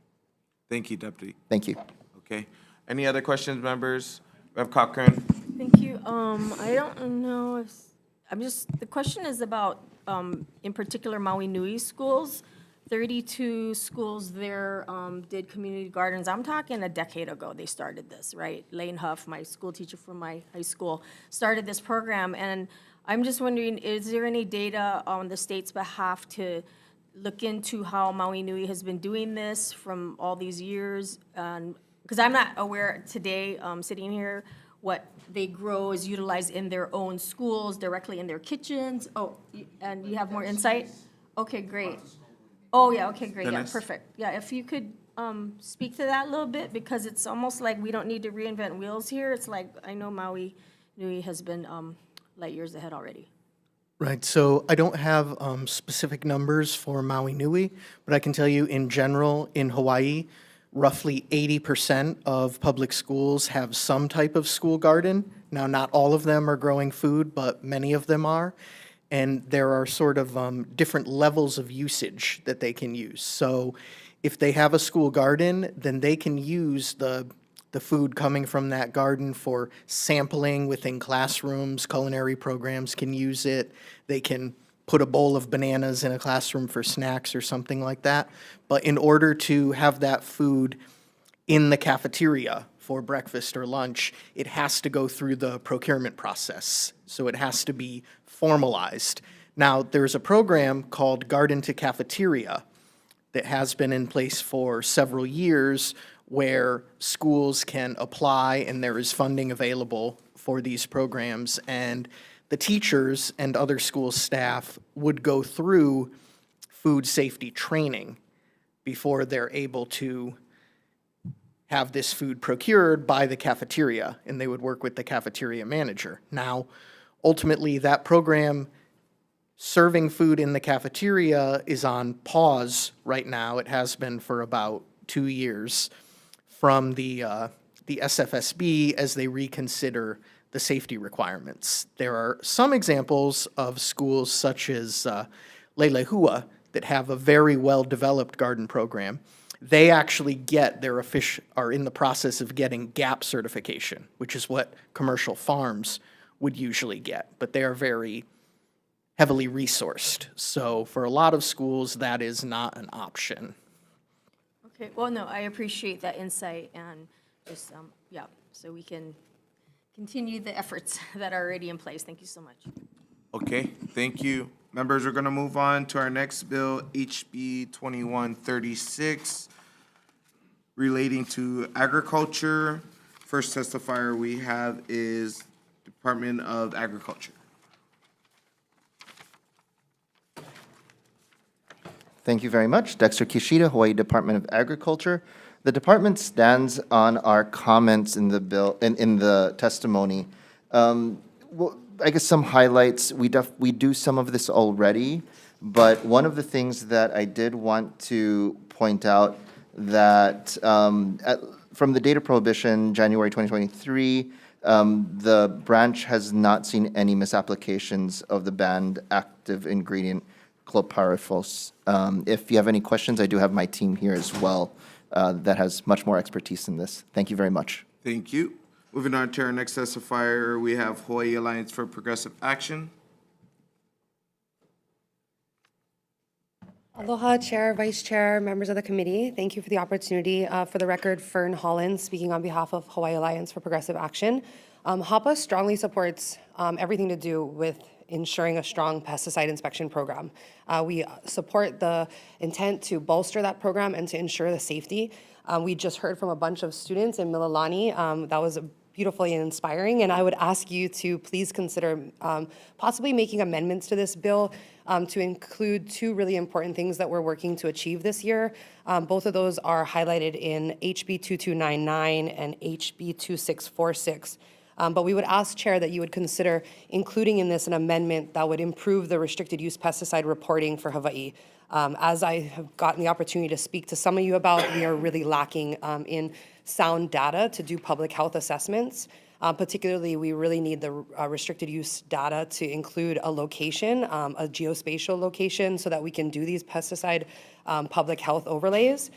Thank you, Deputy. Thank you. Okay. Any other questions, members? Rev. Cochran? Thank you. I don't know if, the question is about, in particular, Maui Nui schools. 32 schools there did community gardens. I'm talking a decade ago they started this, right? Lane Huff, my school teacher from my high school, started this program. And I'm just wondering, is there any data on the state's behalf to look into how Maui Nui has been doing this from all these years? Because I'm not aware today, sitting here, what they grow is utilized in their own schools, directly in their kitchens. Oh, and you have more insight? Okay, great. Oh, yeah, okay, great, yeah, Dennis? perfect. Yeah, if you could speak to that a little bit? Because it's almost like we don't need to reinvent wheels here. It's like, I know Maui Nui has been light years ahead already. Right, so I don't have specific numbers for Maui Nui, but I can tell you in general, in Hawaii, roughly 80% of public schools have some type of school garden. Now, not all of them are growing food, but many of them are. And there are sort of different levels of usage that they can use. So if they have a school garden, then they can use the food coming from that garden for sampling within classrooms. Culinary programs can use it. They can put a bowl of bananas in a classroom for snacks or something like that. But in order to have that food in the cafeteria for breakfast or lunch, it has to go through the procurement process. So it has to be formalized. Now, there's a program called Garden to Cafeteria that has been in place for several years where schools can apply and there is funding available for these programs. And the teachers and other school staff would go through food safety training before they're able to have this food procured by the cafeteria, and they would work with the cafeteria manager. Now, ultimately, that program serving food in the cafeteria is on pause right now. It has been for about 2 years from the SFSB as they reconsider the safety requirements. There are some examples of schools such as Lelehua that have a very well-developed garden program. They actually get their are in the process of getting GAP certification, which is what commercial farms would usually get, but they are very heavily resourced. So for a lot of schools, that is not an option. Okay, well, no, I appreciate that insight and just, yeah, so we can continue the efforts that are already in place. Thank you so much. Okay, thank you. Members, we're gonna move on to our next bill, HB 2136, relating to agriculture. First testifier we have is Department of Agriculture. Thank you very much. Dexter Kishida, Hawaii Department of Agriculture. The department stands on our comments in the bill, in the testimony. Well, I guess some highlights, we do some of this already, but one of the things that I did want to point out that from the data prohibition, January 2023, the branch has not seen any misapplications of the banned active ingredient chlorpyrifos. If you have any questions, I do have my team here as well that has much more expertise in this. Thank you very much. Thank you. Moving on to our next testifier, we have Hawaii Alliance for Progressive Action. Aloha, Chair, Vice Chair, members of the committee. Thank you for the opportunity. For the record, Fern Holland, speaking on behalf of Hawaii Alliance for Progressive Action. HAPA strongly supports everything to do with ensuring a strong pesticide inspection program. We support the intent to bolster that program and to ensure the safety. We just heard from a bunch of students in Mililani. That was beautifully inspiring, and I would ask you to please consider possibly making amendments to this bill to include two really important things that we're working to achieve this year. Both of those are highlighted in HB 2299 and HB 2646. But we would ask, Chair, that you would consider including in this an amendment that would improve the restricted use pesticide reporting for Hawaii. As I have gotten the opportunity to speak to some of you about, we are really lacking in sound data to do public health assessments. Particularly, we really need the restricted use data to include a location, a geospatial location, so that we can do these pesticide public health overlays.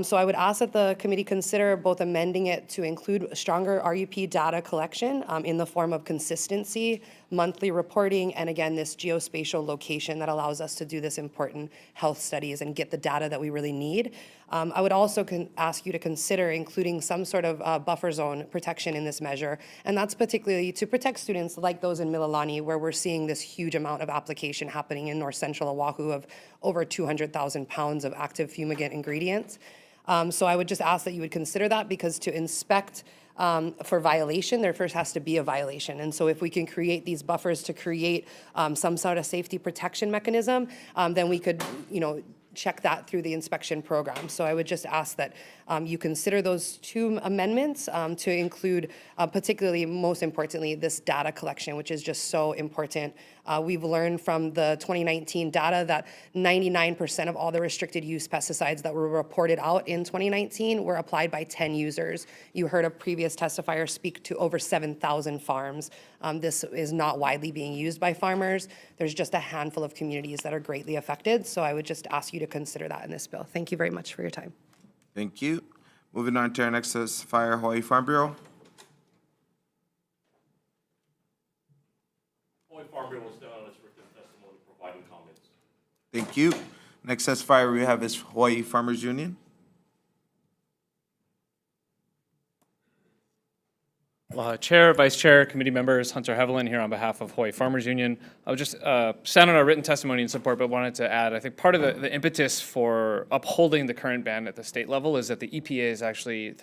So I would ask that the committee consider both amending it to include stronger RUP data collection in the form of consistency, monthly reporting, and again, this geospatial location that allows us to do this important health studies and get the data that we really need. I would also ask you to consider including some sort of buffer zone protection in this measure, and that's particularly to protect students like those in Mililani, where we're seeing this huge amount of application happening in north central Oahu of over 200,000 pounds of active fumigant ingredients. So I would just ask that you would consider that, because to inspect for violation, there first has to be a violation. And so if we can create these buffers to create some sort of safety protection mechanism, then we could, check that through the inspection program. So I would just ask that you consider those two amendments to include particularly, most importantly, this data collection, which is just so important. We've learned from the 2019 data that 99% of all the restricted use pesticides that were reported out in 2019 were applied by 10 users. You heard a previous testifier speak to over 7,000 farms. This is not widely being used by farmers. There's just a handful of communities that are greatly affected. So I would just ask you to consider that in this bill. Thank you very much for your time. Thank you. Moving on to our next testifier, Hawaii Farm Bureau. Hawaii Farm Bureau will stand on its written testimony providing comments. Thank you. Next testifier we have is Hawaii Farmers Union. Aloha, Chair, Vice Chair, committee members, Hunter Hevelin here on behalf of Hawaii Farmers Union. I was just stand on our written testimony in support, but wanted to add, I think part of the impetus for upholding the current ban at the state level is that the EPA has actually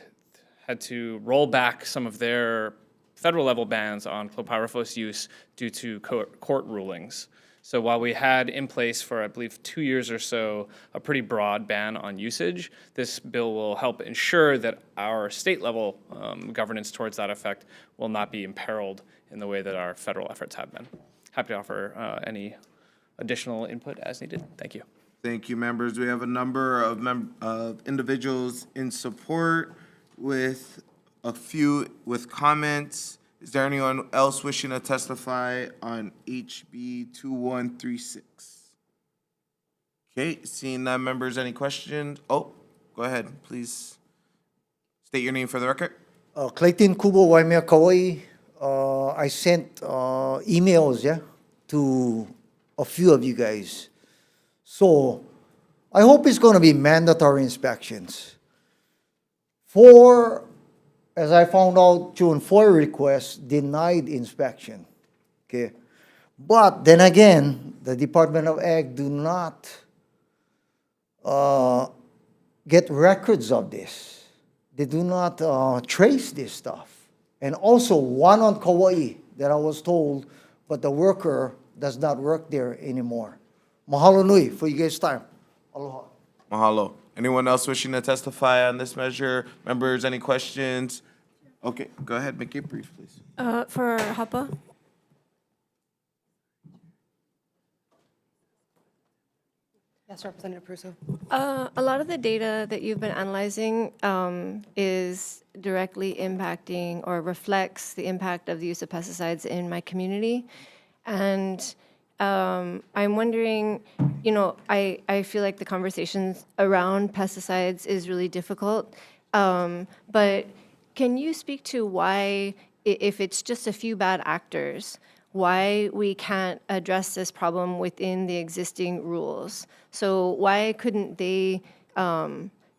had to roll back some of their federal level bans on chlorpyrifos use due to court rulings. So while we had in place for, I believe, 2 years or so, a pretty broad ban on usage, this bill will help ensure that our state level governance towards that effect will not be imperiled in the way that our federal efforts have been. Happy to offer any additional input as needed. Thank you. Thank you, members. We have a number of individuals in support with a few with comments. Is there anyone else wishing to testify on HB 2136? Okay, seeing none, members, any questions? Oh, go ahead, please. State your name for the record. Clayton Kubo, Waimea, Kauai. I sent emails, to a few of you guys. So I hope it's going to be mandatory inspections. As I found out, June 4 requests denied inspection. Okay, but then again, the Department of Ag do not get records of this. They do not trace this stuff. And also one on Kauai that I was told, but the worker does not work there anymore. Mahalo nui for you guys' time. Aloha. Mahalo. Anyone else wishing to testify on this measure? Members, any questions? Okay, go ahead, make it brief, please. For HAPA? Yes, Representative Pruso. A lot of the data that you've been analyzing is directly impacting or reflects the impact of the use of pesticides in my community. And I'm wondering, I feel like the conversations around pesticides is really difficult, but can you speak to why, if it's just a few bad actors, why we can't address this problem within the existing rules? So why couldn't they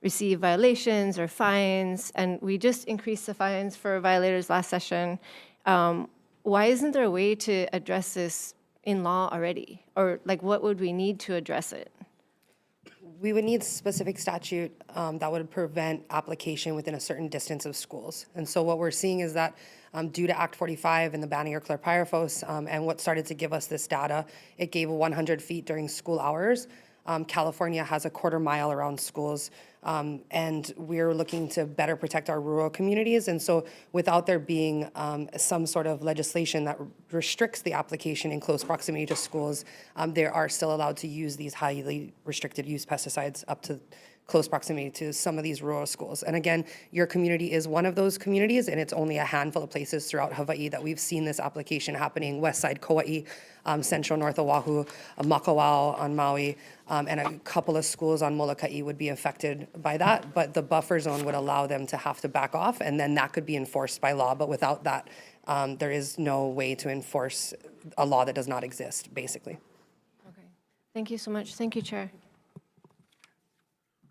receive violations or fines? And we just increased the fines for violators last session. Why isn't there a way to address this in law already? Or like, what would we need to address it? We would need specific statute that would prevent application within a certain distance of schools. And so what we're seeing is that due to Act 45 and the banning of chlorpyrifos, and what started to give us this data, it gave 100 feet during school hours. California has a quarter mile around schools, and we're looking to better protect our rural communities. And so without there being some sort of legislation that restricts the application in close proximity to schools, they are still allowed to use these highly restricted use pesticides up to close proximity to some of these rural schools. And again, your community is one of those communities, and it's only a handful of places throughout Hawaii that we've seen this application happening. West Side Kauai, Central North Oahu, Makawao on Maui, and a couple of schools on Molokai would be affected by that, but the buffer zone would allow them to have to back off, and then that could be enforced by law. But without that, there is no way to enforce a law that does not exist, basically. Okay. Thank you so much. Thank you, Chair.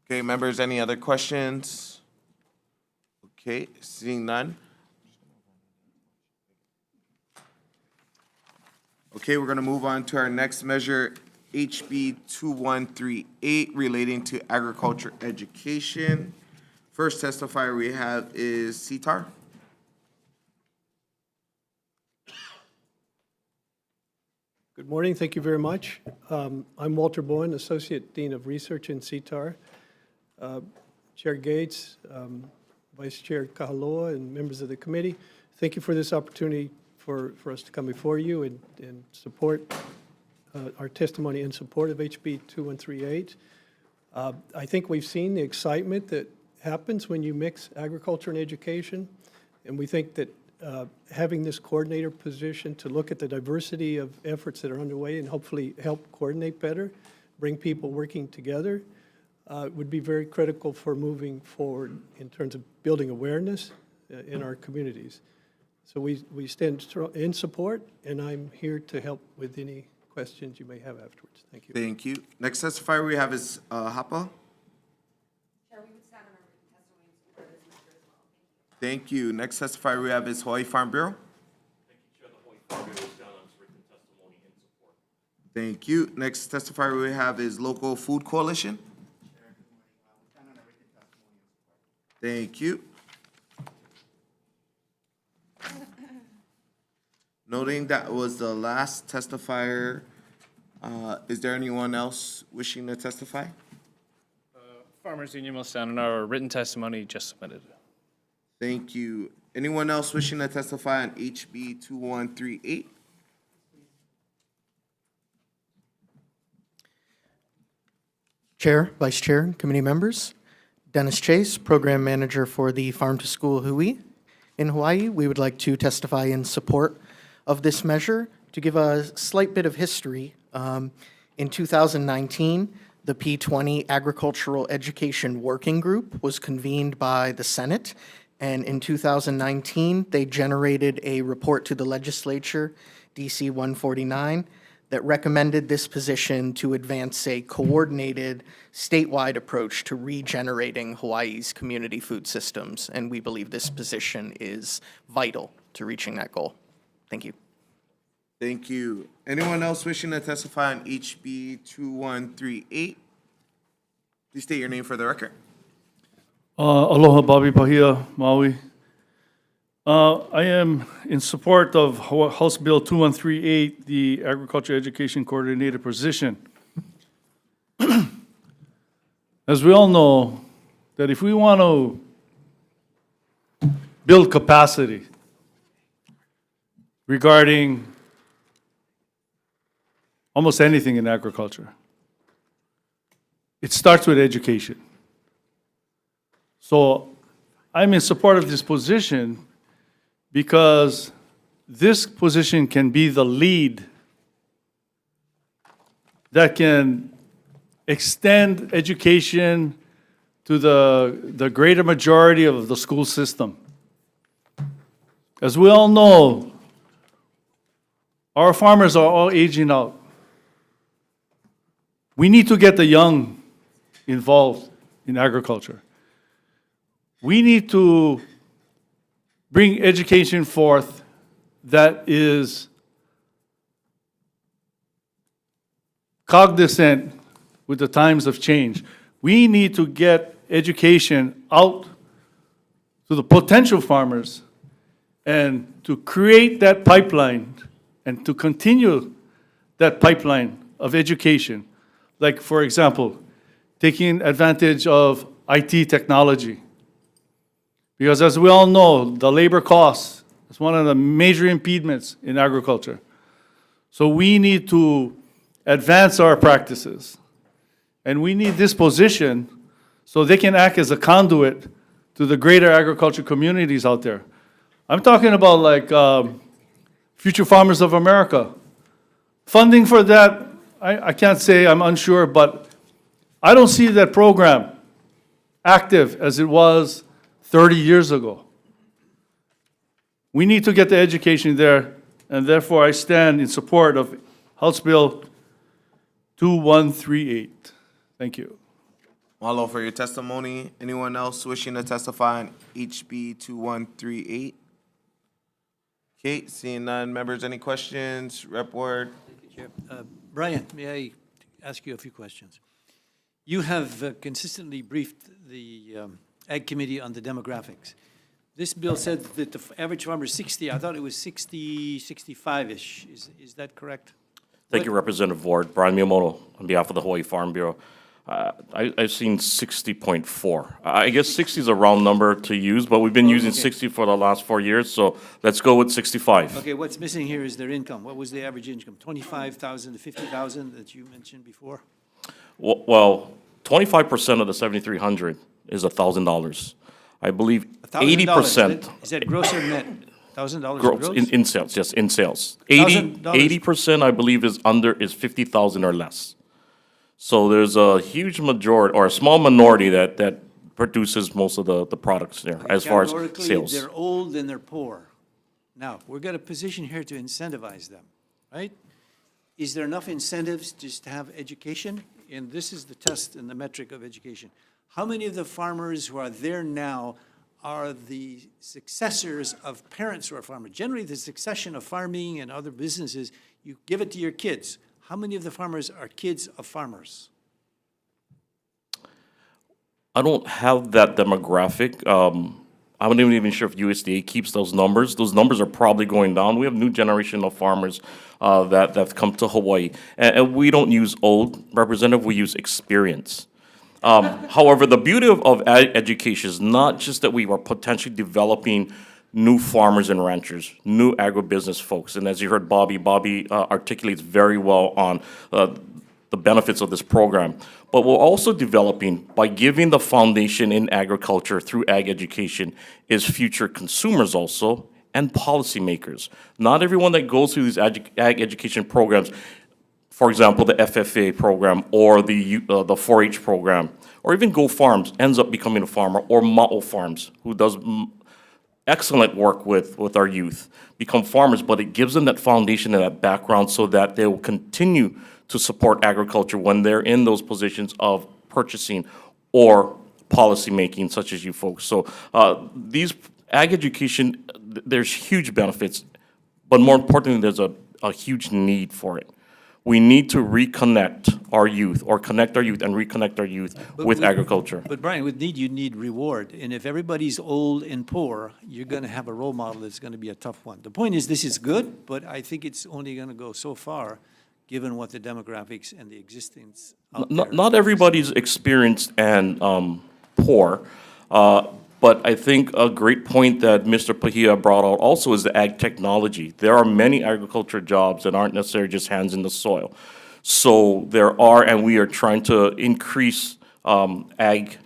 Okay, members, any other questions? Okay, seeing none. Okay, we're going to move on to our next measure, HB 2138, relating to agriculture education. First testifier we have is Sitar. Good morning. Thank you very much. I'm Walter Bowen, Associate Dean of Research in CTAR. Chair Gates, Vice Chair Kahaloa, and members of the committee, thank you for this opportunity for us to come before you and support our testimony in support of HB 2138. I think we've seen the excitement that happens when you mix agriculture and education, and we think that having this coordinator position to look at the diversity of efforts that are underway and hopefully help coordinate better, bring people working together, would be very critical for moving forward in terms of building awareness in our communities. So we stand in support, and I'm here to help with any questions you may have afterwards. Thank you. Thank you. Next testifier we have is Hapa. Thank you. Next testifier we have is Hawaii Farm Bureau. Thank you. Next testifier we have is Local Food Coalition. Thank you. Noting that was the last testifier, is there anyone else wishing to testify? Farmers Union will stand on our written testimony just submitted. Thank you. Anyone else wishing to testify on HB 2138? Chair, Vice Chair, committee members, Dennis Chase, Program Manager for the Farm to School Hui in Hawaii. We would like to testify in support of this measure. To give a slight bit of history, in 2019, the P20 Agricultural Education Working Group was convened by the Senate, and in 2019, they generated a report to the legislature, DC 149, that recommended this position to advance a coordinated statewide approach to regenerating Hawaii's community food systems, and we believe this position is vital to reaching that goal. Thank you. Thank you. Anyone else wishing to testify on HB 2138? Please state your name for the record. Aloha, Bobby Pahia, Maui. I am in support of House Bill 2138, the Agriculture Education Coordinator position. As we all know, that if we want to build capacity regarding almost anything in agriculture, it starts with education. So I'm in support of this position because this position can be the lead that can extend education to the greater majority of the school system. As we all know, our farmers are all aging out. We need to get the young involved in agriculture. We need to bring education forth that is cognizant with the times of change. We need to get education out to the potential farmers and to create that pipeline and to continue that pipeline of education. Like, for example, taking advantage of IT technology. Because as we all know, the labor costs is one of the major impediments in agriculture. So we need to advance our practices. And we need this position so they can act as a conduit to the greater agriculture communities out there. I'm talking about like Future Farmers of America. Funding for that, I can't say, I'm unsure, but I don't see that program active as it was 30 years ago. We need to get the education there, and therefore I stand in support of House Bill 2138. Thank you. Mahalo for your testimony. Anyone else wishing to testify on HB 2138? Okay, seeing none. Members, any questions? Rep. Ward. Thank you, Chair. Brian, may I ask you a few questions? You have consistently briefed the Ag Committee on the demographics. This bill said that the average farmer is 60. I thought it was 60, 65-ish. Is that correct? Thank you, Representative Ward. Brian Miyamoto on behalf of the Hawaii Farm Bureau. I've seen 60.4. I guess 60 is a round number to use, but we've been using 60 for the last 4 years, so let's go with 65. Okay, what's missing here is their income. What was the average income? 25,000 to 50,000 that you mentioned before? Well, 25% of the 7,300 is $1,000. I believe $1,000, 80%. Is that gross or net? $1,000 Gross, gross? in sales, yes, in sales. $1,000. 80%, I believe, is 50,000 or less. So there's a huge majority, or a small minority that produces most of the products there, as far as Categorically, sales. they're old and they're poor. Now, we've got a position here to incentivize them, right? Is there enough incentives just to have education? And this is the test and the metric of education. How many of the farmers who are there now are the successors of parents who are farmers? Generally, the succession of farming and other businesses, you give it to your kids. How many of the farmers are kids of farmers? I don't have that demographic. I'm not even sure if USDA keeps those numbers. Those numbers are probably going down. We have new generation of farmers that have come to Hawaii. And we don't use old, Representative, we use experience. However, the beauty of education is not just that we are potentially developing new farmers and ranchers, new agribusiness folks. And as you heard Bobby articulates very well on the benefits of this program. But we're also developing, by giving the foundation in agriculture through ag education, is future consumers also, and policymakers. Not everyone that goes through these ag education programs, for example, the FFA program or the 4-H program, or even Go Farms, ends up becoming a farmer, or Ma'o Farms, who does excellent work with our youth, become farmers, but it gives them that foundation and that background so that they will continue to support agriculture when they're in those positions of purchasing or policymaking, such as you folks. So these ag education, there's huge benefits, but more importantly, there's a huge need for it. We need to reconnect our youth, or connect our youth and reconnect our youth with agriculture. But Brian, with need, you need reward. And if everybody's old and poor, you're going to have a role model that's going to be a tough one. The point is, this is good, but I think it's only going to go so far, given what the demographics and the existence out there. Not everybody's experienced and poor, but I think a great point that Mr. Pahia brought out also is the ag technology. There are many agriculture jobs that aren't necessarily just hands in the soil. So there are, and we are trying to increase ag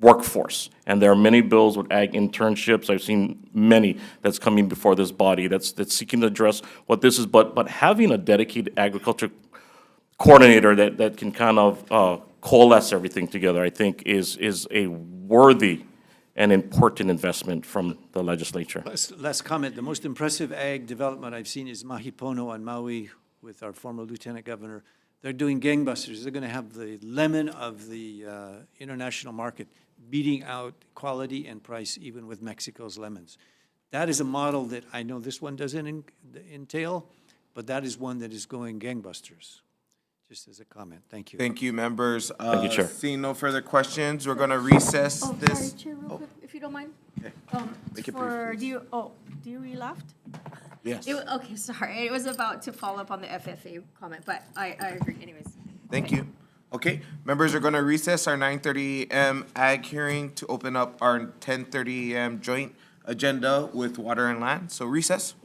workforce. And there are many bills with ag internships. I've seen many that's coming before this body that's seeking to address what this is. But having a dedicated agriculture coordinator that can kind of coalesce everything together, I think is a worthy and important investment from the legislature. Last comment, the most impressive ag development I've seen is Mahipono on Maui with our former lieutenant governor. They're doing gangbusters. They're going to have the lemon of the international market, beating out quality and price even with Mexico's lemons. That is a model that I know this one doesn't entail, but that is one that is going gangbusters. Just as a comment. Thank you. Thank you, members. Thank you, Chair. Seeing no further questions, we're going to recess this. Sorry, Chair, real quick, if you don't mind. Okay. Make it brief, For, please. do you re-left? Yes. Okay, sorry, it was about to follow up on the FFA comment, but I agree anyways. Thank you. Okay, members are going to recess our 9:30 a.m. ag hearing to open up our 10:30 a.m. joint agenda with Water and Land. So recess.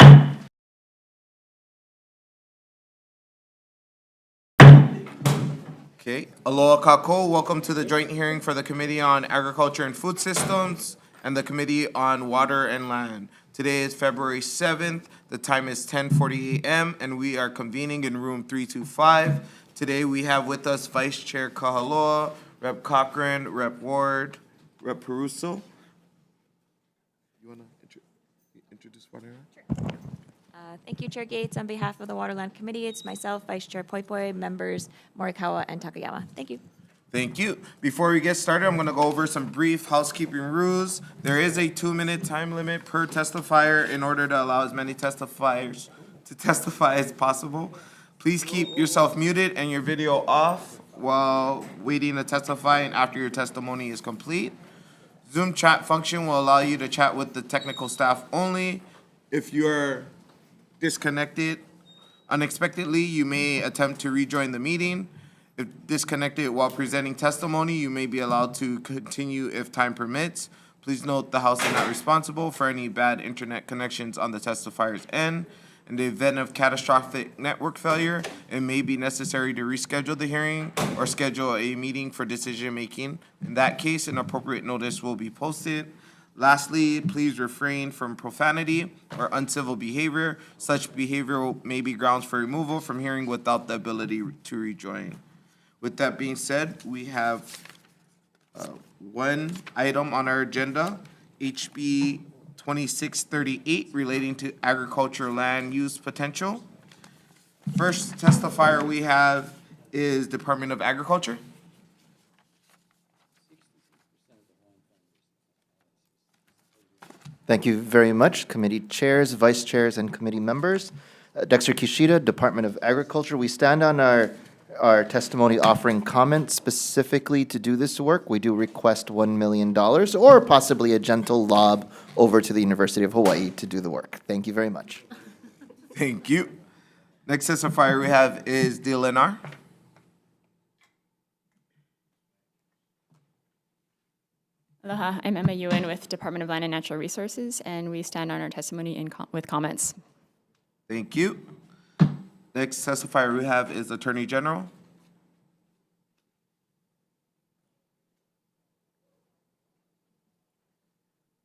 Okay, aloha kako. Welcome to the joint hearing for the Committee on Agriculture and Food Systems and the Committee on Water and Land. Today is February 7th. The time is 10:40 a.m. and we are convening in room 325. Today we have with us Vice Chair Kahaloa, Rep. Cochran, Rep. Ward, Rep. Peruso. You want to introduce Water and Land? Thank you, Chair Gates. On behalf of the Waterland Committee, it's myself, Vice Chair Poipoi, members Morikawa and Takayama. Thank you. Thank you. Before we get started, I'm going to go over some brief housekeeping rules. There is a 2-minute time limit per testifier in order to allow as many testifiers to testify as possible. Please keep yourself muted and your video off while waiting to testify and after your testimony is complete. Zoom chat function will allow you to chat with the technical staff only. If you're disconnected, Unexpectedly, you may attempt to rejoin the meeting. If disconnected while presenting testimony, you may be allowed to continue if time permits. Please note the House is not responsible for any bad internet connections on the testifier's end. In the event of catastrophic network failure, it may be necessary to reschedule the hearing or schedule a meeting for decision-making. In that case, an appropriate notice will be posted. Lastly, please refrain from profanity or uncivil behavior. Such behavior may be grounds for removal from hearing without the ability to rejoin. With that being said, we have one item on our agenda, HB 2638, relating to agricultural land use potential. First testifier we have is Department of Agriculture. Thank you very much, committee chairs, vice chairs, and committee members. Dexter Kishida, Department of Agriculture. We stand on our testimony offering comments specifically to do this work. We do request $1 million or possibly a gentle lob over to the University of Hawaii to do the work. Thank you very much. Thank you. Next testifier we have is Dilenar. Aloha, I'm Emma Ewan with Department of Land and Natural Resources, and we stand on our testimony with comments. Thank you. Next testifier we have is Attorney General.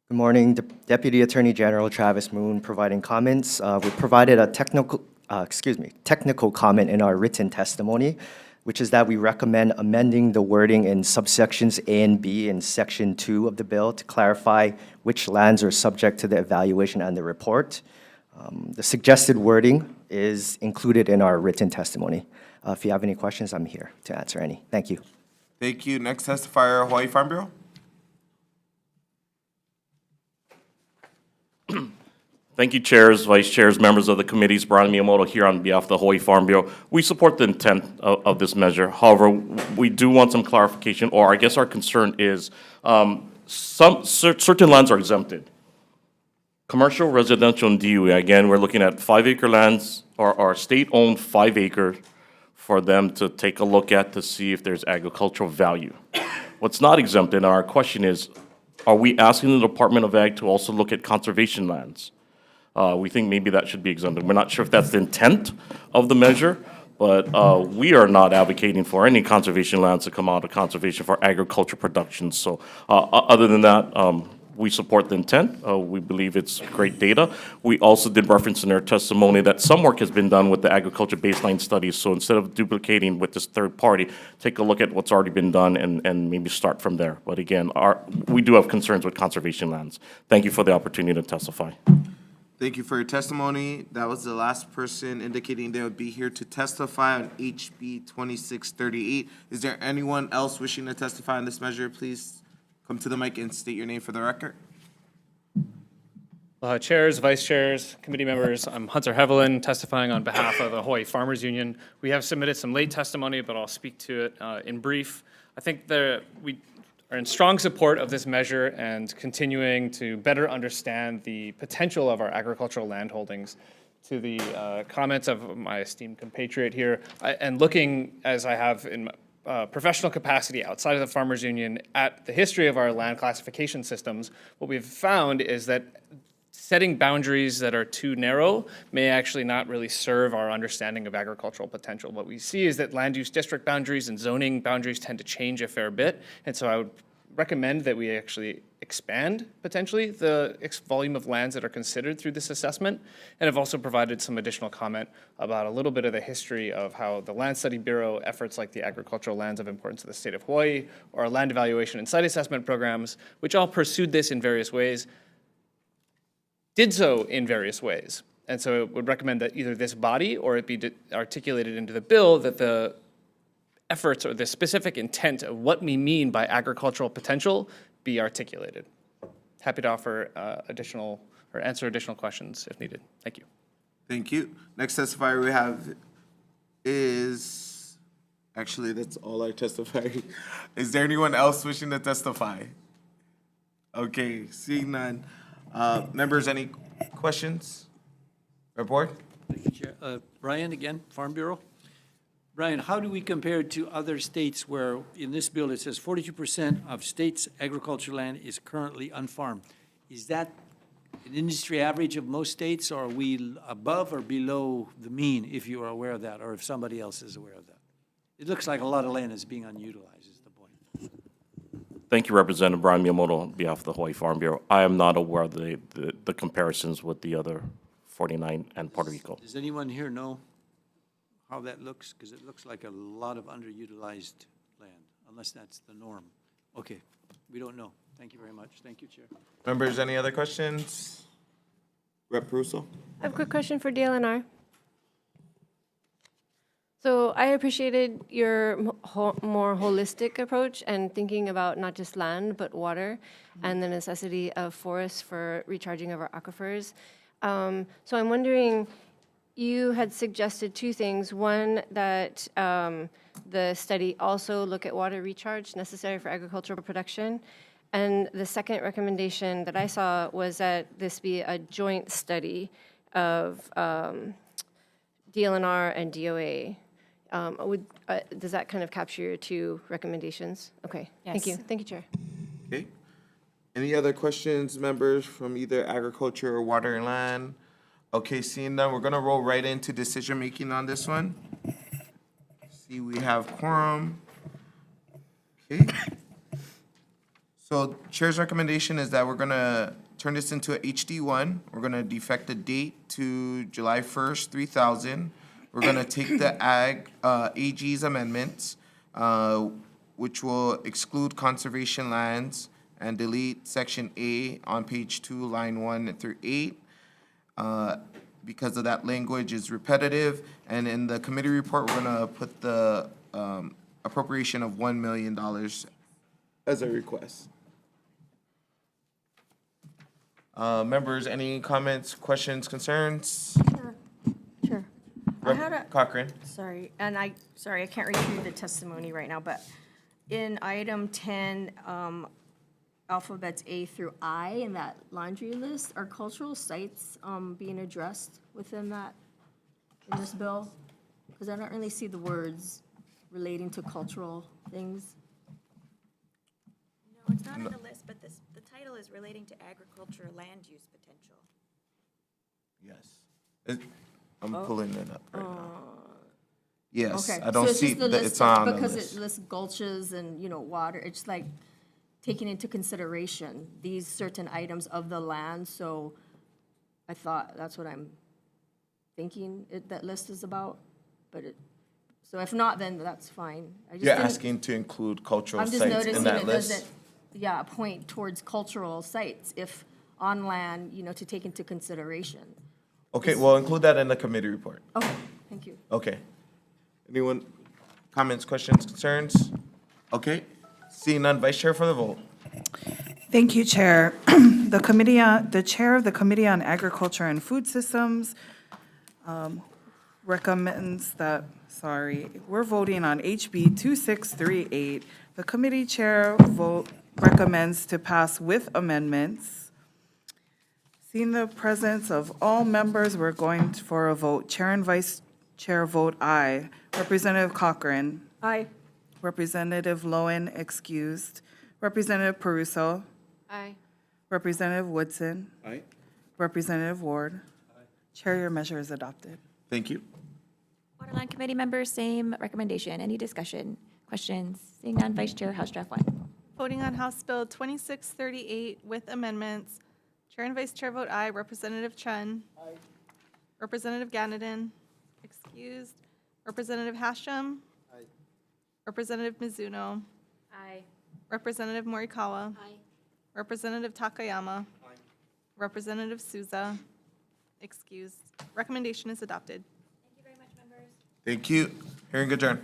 Good morning, Deputy Attorney General Travis Moon providing comments. We provided a technical comment in our written testimony, which is that we recommend amending the wording in subsections A and B in Section 2 of the bill to clarify which lands are subject to the evaluation and the report. The suggested wording is included in our written testimony. If you have any questions, I'm here to answer any. Thank you. Thank you. Next testifier, Hawaii Farm Bureau. Thank you, chairs, vice chairs, members of the committees. Brian Miyamoto here on behalf of the Hawaii Farm Bureau. We support the intent of this measure. However, we do want some clarification, or I guess our concern is certain lands are exempted. Commercial, residential, and DUI, again, we're looking at 5-acre lands or state-owned 5 acre for them to take a look at to see if there's agricultural value. What's not exempted, and our question is, are we asking the Department of Ag to also look at conservation lands? We think maybe that should be exempted. We're not sure if that's the intent of the measure, but we are not advocating for any conservation lands to come out of conservation for agriculture production. So other than that, we support the intent. We believe it's great data. We also did reference in our testimony that some work has been done with the agriculture baseline studies. So instead of duplicating with this third party, take a look at what's already been done and maybe start from there. But again, we do have concerns with conservation lands. Thank you for the opportunity to testify. Thank you for your testimony. That was the last person indicating they would be here to testify on HB 2638. Is there anyone else wishing to testify on this measure? Please come to the mic and state your name for the record. Chairs, vice chairs, committee members, I'm Hunter Hevelin, testifying on behalf of the Hawaii Farmers Union. We have submitted some late testimony, but I'll speak to it in brief. I think we are in strong support of this measure and continuing to better understand the potential of our agricultural land holdings. To the comments of my esteemed compatriot here, and looking, as I have in professional capacity outside of the Farmers Union, at the history of our land classification systems, what we've found is that setting boundaries that are too narrow may actually not really serve our understanding of agricultural potential. What we see is that land use district boundaries and zoning boundaries tend to change a fair bit, and so I would recommend that we actually expand potentially the volume of lands that are considered through this assessment. And I've also provided some additional comment about a little bit of the history of how the Land Study Bureau efforts like the Agricultural Lands of Importance to the State of Hawaii or our land evaluation and site assessment programs, which all pursued this in various ways, did so in various ways. And so it would recommend that either this body or it be articulated into the bill that the efforts or the specific intent of what we mean by agricultural potential be articulated. Happy to offer additional or answer additional questions if needed. Thank you. Thank you. Next testifier we have is, actually that's all our testifiers. Is there anyone else wishing to testify? Okay, seeing none. Members, any questions? Or board? Thank you, Chair. Brian, again, Farm Bureau. Brian, how do we compare to other states where, in this bill, it says 42% of states' agricultural land is currently unfarmed? Is that an industry average of most states, or are we above or below the mean, if you are aware of that, or if somebody else is aware of that? It looks like a lot of land is being unutilized, is the point. Thank you, Representative Brian Miyamoto, on behalf of the Hawaii Farm Bureau. I am not aware of the comparisons with the other 49 and Puerto Rico. Does anyone here know how that looks? Because it looks like a lot of underutilized land, unless that's the norm. Okay, we don't know. Thank you very much. Thank you, Chair. Members, any other questions? Rep. Russo? I have a quick question for DLNR. So I appreciated your more holistic approach and thinking about not just land, but water and the necessity of forests for recharging of our aquifers. So I'm wondering, you had suggested two things. One, that the study also look at water recharge necessary for agricultural production. And the second recommendation that I saw was that this be a joint study of DLNR and DOA. Does that kind of capture your two recommendations? Okay, thank you. Yes. Thank you, Chair. Okay. Any other questions, members, from either agriculture or water and land? Okay, seeing none, we're gonna roll right into decision-making on this one. See, we have quorum. Okay. So Chair's recommendation is that we're gonna turn this into a HD1. We're gonna defect the date to July 1st, 3000. We're gonna take the AG's amendments, which will exclude conservation lands and delete section A on page 2, line 1 through 8. Because of that language is repetitive. And in the committee report, we're gonna put the appropriation of $1 million as a request. Members, any comments, questions, concerns? Sure. I had Rep. Cochran? Sorry, and I can't retrieve the testimony right now, but in item 10, alphabets A through I in that laundry list, are cultural sites being addressed within that, in this bill? Because I don't really see the words relating to cultural things. No, it's not on the list, but the title is relating to agriculture land use potential. Yes. I'm pulling it up right now. Yes, Okay, I don't so it's see just the that list it's on the because list. it lists gulches and, water, it's like taking into consideration these certain items of the land, so I thought that's what I'm thinking that list is about, but so if not, then that's fine. I just You're didn't- asking to include cultural I'm just sites noticing in that it list? doesn't, point towards cultural sites if on land, to take into consideration. Okay, we'll include that in the committee report. Okay, thank you. Okay. Anyone, comments, questions, concerns? Okay, seeing none, Vice Chair for the vote. Thank you, Chair. The Chair of the Committee on Agriculture and Food Systems recommends that, we're voting on HB 2638. The committee chair recommends to pass with amendments. Seeing the presence of all members, we're going for a vote. Chair and Vice Chair vote aye. Representative Cochran. Aye. Representative Lowen excused. Representative Peruso. Aye. Representative Woodson. Aye. Representative Ward. Chair, your measure is adopted. Thank you. Waterland Committee members, same recommendation. Any discussion, questions? Seeing none, Vice Chair, House Draft 1. Voting on House Bill 2638 with amendments. Chair and Vice Chair vote aye. Representative Chen. Aye. Representative Ganadin. Excused. Representative Hashem. Aye. Representative Mizuno. Aye. Representative Morikawa. Aye. Representative Takayama. Aye. Representative Souza. Excused. Recommendation is adopted. Thank you very much, members. Thank you. Hearing adjourned.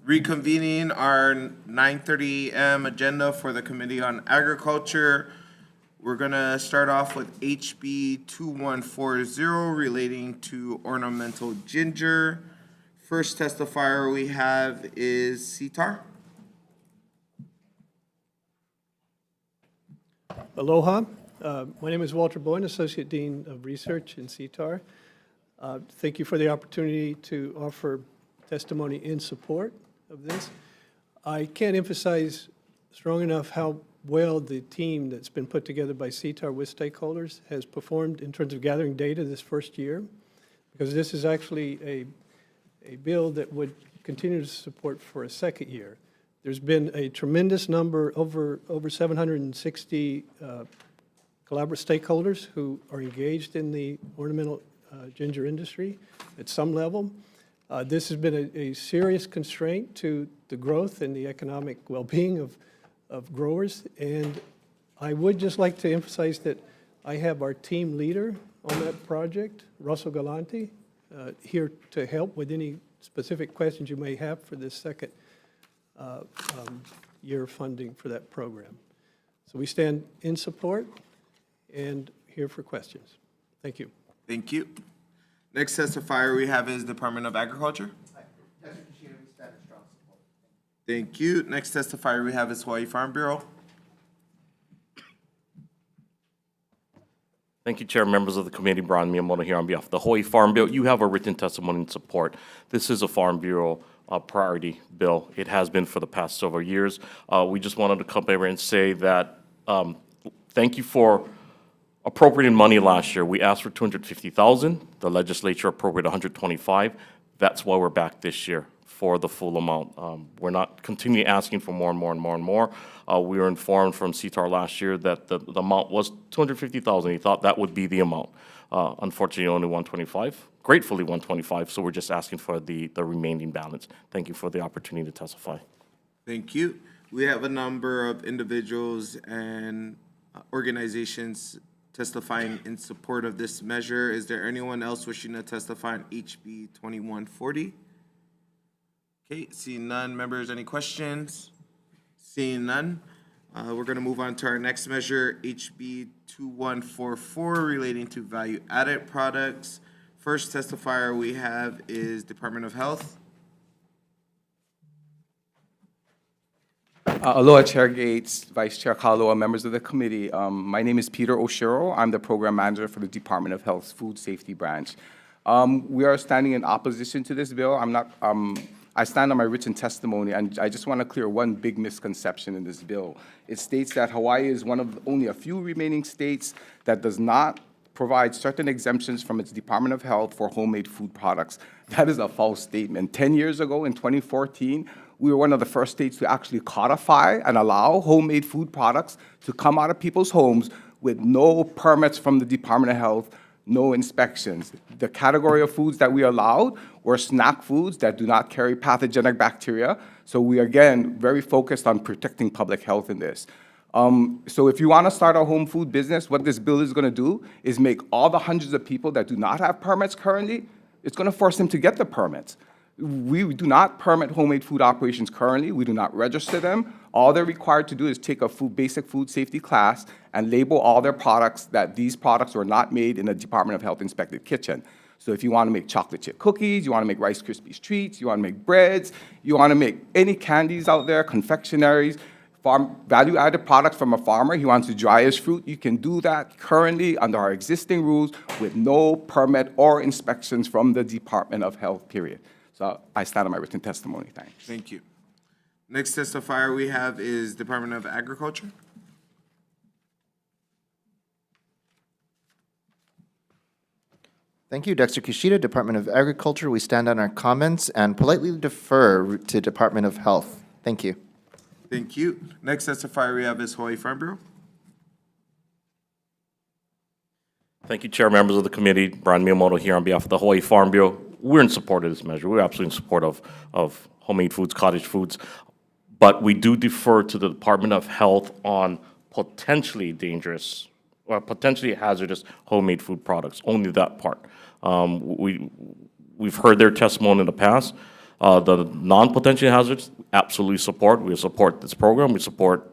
Reconvening our 9:30 AM agenda for the Committee on Agriculture. We're gonna start off with HB 2140 relating to ornamental ginger. First testifier we have is Sitar. Aloha. My name is Walter Boyne, Associate Dean of Research in CTAR. Thank you for the opportunity to offer testimony in support of this. I can't emphasize strong enough how well the team that's been put together by CTAR with stakeholders has performed in terms of gathering data this first year, because this is actually a bill that would continue to support for a second year. There's been a tremendous number, over 760 collaborative stakeholders who are engaged in the ornamental ginger industry at some level. This has been a serious constraint to the growth and the economic well-being of growers. And I would just like to emphasize that I have our team leader on that project, Russell Galante, here to help with any specific questions you may have for this second year of funding for that program. So we stand in support and here for questions. Thank you. Thank you. Next testifier we have is Department of Agriculture. Thank you. Next testifier we have is Hawaii Farm Bureau. Thank you, Chair, members of the committee. Brian Miyamoto here on behalf of the Hawaii Farm Bill. You have a written testimony in support. This is a Farm Bureau priority bill. It has been for the past several years. We just wanted to come over and say that thank you for appropriating money last year. We asked for $250,000. The legislature appropriated $125,000. That's why we're back this year for the full amount. We're not continually asking for more and more and more and more. We were informed from CTAR last year that the amount was $250,000. He thought that would be the amount. Unfortunately, only $125,000. Gratefully $125,000. So we're just asking for the remaining balance. Thank you for the opportunity to testify. Thank you. We have a number of individuals and organizations testifying in support of this measure. Is there anyone else wishing to testify on HB 2140? Okay, seeing none. Members, any questions? Seeing none. We're going to move on to our next measure, HB 2144, relating to value-added products. First testifier we have is Department of Health. Aloha, Chair Gates, Vice Chair Kaloa, members of the committee. My name is Peter Oshiro. I'm the program manager for the Department of Health's Food Safety Branch. We are standing in opposition to this bill. I stand on my written testimony, and I just want to clear one big misconception in this bill. It states that Hawaii is one of only a few remaining states that does not provide certain exemptions from its Department of Health for homemade food products. That is a false statement. 10 years ago, in 2014, we were one of the first states to actually codify and allow homemade food products to come out of people's homes with no permits from the Department of Health, no inspections. The category of foods that we allowed were snack foods that do not carry pathogenic bacteria. So we, again, very focused on protecting public health in this. So if you want to start a home food business, what this bill is going to do is make all the hundreds of people that do not have permits currently, it's going to force them to get the permits. We do not permit homemade food operations currently. We do not register them. All they're required to do is take a basic food safety class and label all their products that these products were not made in a Department of Health inspected kitchen. So if you want to make chocolate chip cookies, you want to make Rice Krispies treats, you want to make breads, you want to make any candies out there, confectionaries, value-added products from a farmer, he wants to dry his fruit, you can do that currently under our existing rules with no permit or inspections from the Department of Health, period. So I stand on my written testimony. Thanks. Thank you. Next testifier we have is Department of Agriculture. Thank you, Dexter Kishida, Department of Agriculture. We stand on our comments and politely defer to Department of Health. Thank you. Thank you. Next testifier we have is Hawaii Farm Bureau. Thank you, Chair, members of the committee. Brian Miyamoto here on behalf of the Hawaii Farm Bureau. We're in support of this measure. We're absolutely in support of homemade foods, cottage foods. But we do defer to the Department of Health on potentially dangerous or potentially hazardous homemade food products, only that part. We've heard their testimony in the past. The non-potentially hazardous, absolutely support. We support this program. We support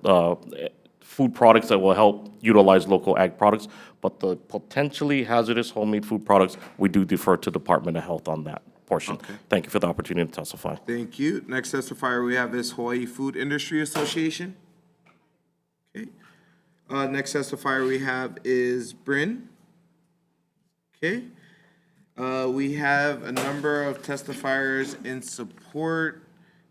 food products that will help utilize local ag products. But the potentially hazardous homemade food products, we do defer to Department of Health on that portion. Okay. Thank you for the opportunity to testify. Thank you. Next testifier we have is Hawaii Food Industry Association. Okay. Next testifier we have is Bryn. Okay. We have a number of testifiers in support,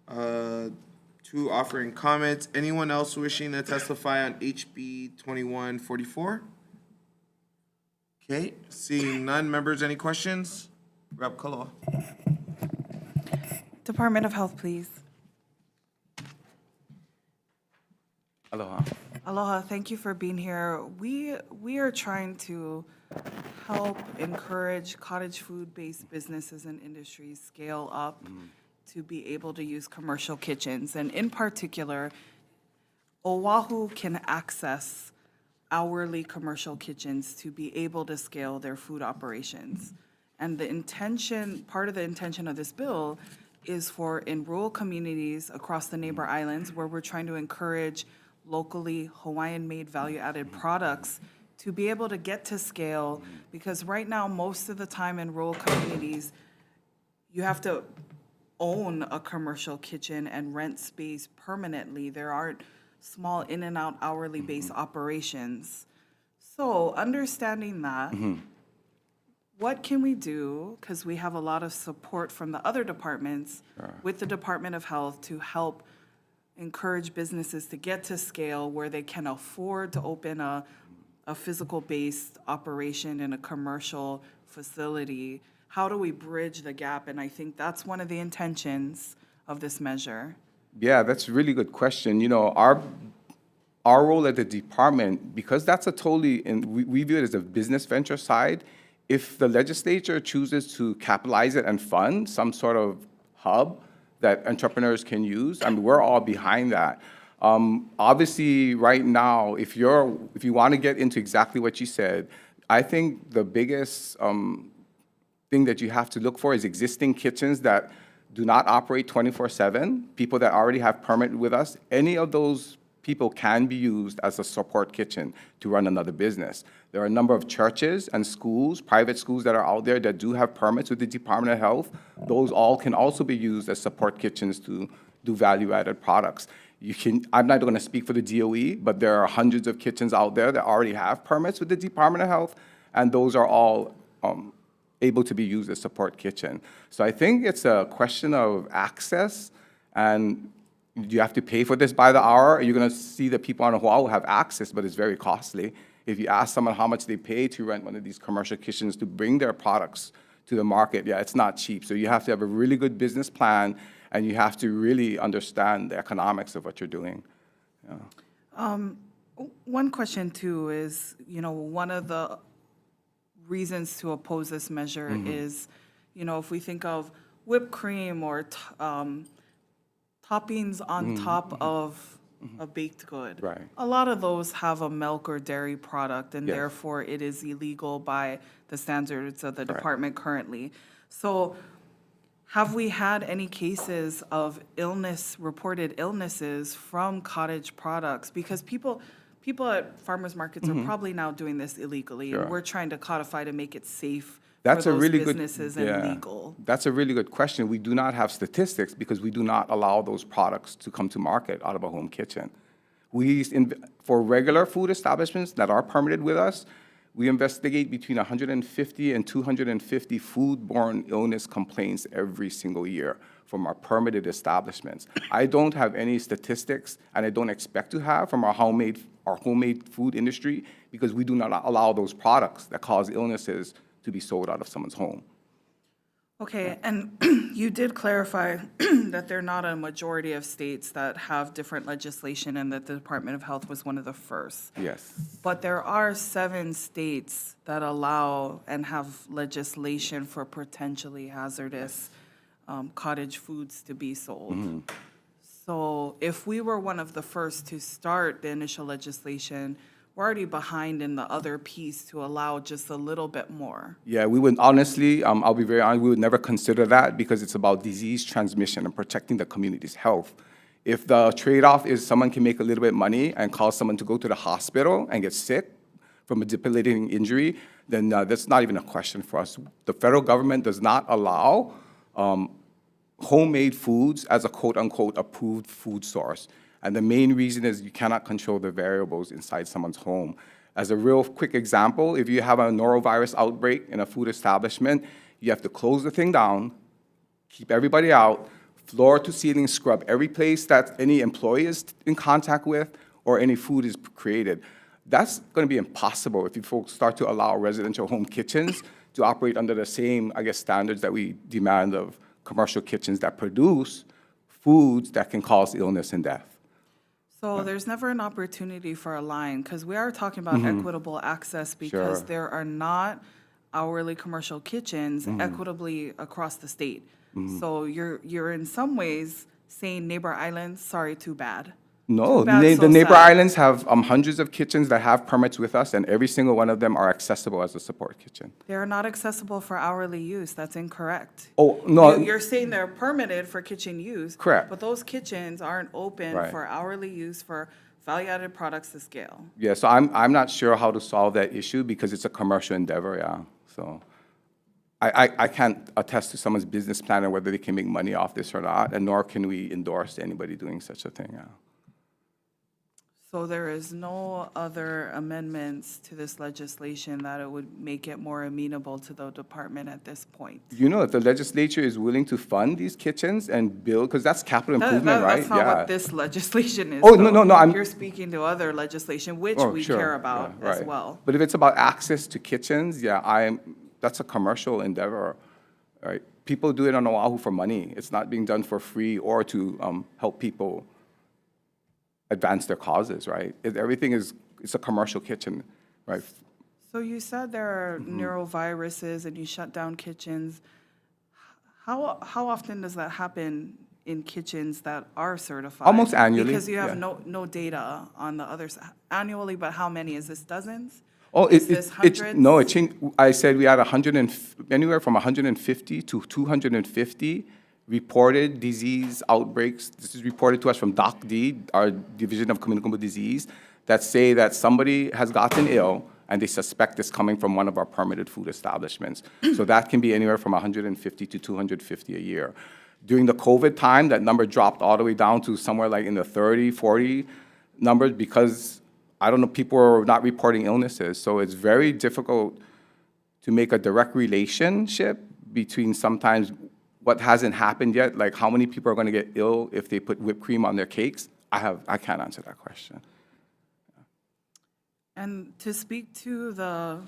two offering comments. Anyone else wishing to testify on HB 2144? Okay, seeing none. Members, any questions? Rep. Kaloa. Department of Health, please. Aloha. Aloha, thank you for being here. We are trying to help encourage cottage food-based businesses and industries scale up to be able to use commercial kitchens. And in particular, Oahu can access hourly commercial kitchens to be able to scale their food operations. And the intention, part of the intention of this bill is for in rural communities across the neighbor islands where we're trying to encourage locally Hawaiian-made value-added products to be able to get to scale, because right now, most of the time in rural communities, you have to own a commercial kitchen and rent space permanently. There aren't small in and out hourly based operations. So understanding that, what can we do, because we have a lot of support from the other departments with the Department of Health to help encourage businesses to get to scale where they can afford to open a physical-based operation in a commercial facility. How do we bridge the gap? And I think that's one of the intentions of this measure. Yeah, that's a really good question. You know, our role at the department, because that's a totally, and we view it as a business venture side, if the legislature chooses to capitalize it and fund some sort of hub that entrepreneurs can use, I mean, we're all behind that. Obviously, right now, if you want to get into exactly what you said, I think the biggest thing that you have to look for is existing kitchens that do not operate 24/7, people that already have permit with us. Any of those people can be used as a support kitchen to run another business. There are a number of churches and schools, private schools that are out there that do have permits with the Department of Health. Those all can also be used as support kitchens to do value-added products. I'm not going to speak for the DOE, but there are hundreds of kitchens out there that already have permits with the Department of Health, and those are all able to be used as support kitchen. So I think it's a question of access, and you have to pay for this by the hour. You're going to see that people on Oahu have access, but it's very costly. If you ask someone how much they pay to rent one of these commercial kitchens to bring their products to the market, yeah, it's not cheap. So you have to have a really good business plan, and you have to really understand the economics of what you're doing. Yeah. One question too is, you know, one of the reasons to oppose this measure is, you know, if we think of whipped cream or toppings on top of a baked good. Right. A lot of those have a milk or dairy product, and Yes. therefore it is illegal by the standards of the department currently. So have we had any cases of reported illnesses from cottage products? Because people at farmers markets are probably now doing this illegally, and we're trying to codify to make it safe That's for a those really businesses good, and legal. That's a really good question. We do not have statistics because we do not allow those products to come to market out of a home kitchen. For regular food establishments that are permitted with us, we investigate between 150 and 250 foodborne illness complaints every single year from our permitted establishments. I don't have any statistics, and I don't expect to have from our homemade food industry, because we do not allow those products that cause illnesses to be sold out of someone's home. Okay, and you did clarify that there are not a majority of states that have different legislation and that the Department of Health was one of the first. Yes. But there are 7 states that allow and have legislation for potentially hazardous cottage foods to be sold. So if we were one of the first to start the initial legislation, we're already behind in the other piece to allow just a little bit more. Yeah, we would honestly, I'll be very honest, we would never consider that because it's about disease transmission and protecting the community's health. If the trade-off is someone can make a little bit of money and cause someone to go to the hospital and get sick from a debilitating injury, then that's not even a question for us. The federal government does not allow homemade foods as a quote-unquote approved food source. And the main reason is you cannot control the variables inside someone's home. As a real quick example, if you have a norovirus outbreak in a food establishment, you have to close the thing down, keep everybody out, floor to ceiling scrub every place that any employee is in contact with or any food is created. That's going to be impossible if you folks start to allow residential home kitchens to operate under the same, I guess, standards that we demand of commercial kitchens that produce foods that can cause illness and death. So there's never an opportunity for a line, because we are talking about equitable access because Sure. there are not hourly commercial kitchens equitably across the state. So you're in some ways saying neighbor islands, sorry, too bad. No, Too bad, the so neighbor sad. islands have hundreds of kitchens that have permits with us, and every single one of them are accessible as a support kitchen. They're not accessible for hourly use. That's incorrect. Oh, no. You're saying they're permitted for kitchen use. Correct. But those kitchens aren't open Right. for hourly use for value-added products to scale. Yeah, so I'm not sure how to solve that issue because it's a commercial endeavor, yeah. So I can't attest to someone's business plan and whether they can make money off this or not, and nor can we endorse anybody doing such a thing, yeah. So there is no other amendments to this legislation that it would make it more amenable to the department at this point? You know, if the legislature is willing to fund these kitchens and build, because that's capital improvement, right? That's not what this legislation is. Oh, though. no, I'm. You're speaking to other legislation, which Oh, we sure, care about yeah, as right. well. But if it's about access to kitchens, yeah, that's a commercial endeavor, right? People do it on Oahu for money. It's not being done for free or to help people advance their causes, right? It's a commercial kitchen, right? So you said there are neuroviruses and you shut down kitchens. How often does that happen in kitchens that are certified? Almost annually, Because you have yeah. no data on the others. Annually, but how many? Is this dozens? Oh, Is this hundreds? no, it changed. I said we had anywhere from 150 to 250 reported disease outbreaks. This is reported to us from DOC-D, our Division of Communicable Disease, that say that somebody has gotten ill and they suspect it's coming from one of our permitted food establishments. So that can be anywhere from 150 to 250 a year. During the COVID time, that number dropped all the way down to somewhere like in the 30, 40 numbers because, I don't know, people are not reporting illnesses. So it's very difficult to make a direct relationship between sometimes what hasn't happened yet, like how many people are going to get ill if they put whipped cream on their cakes. I can't answer that question. And to speak to the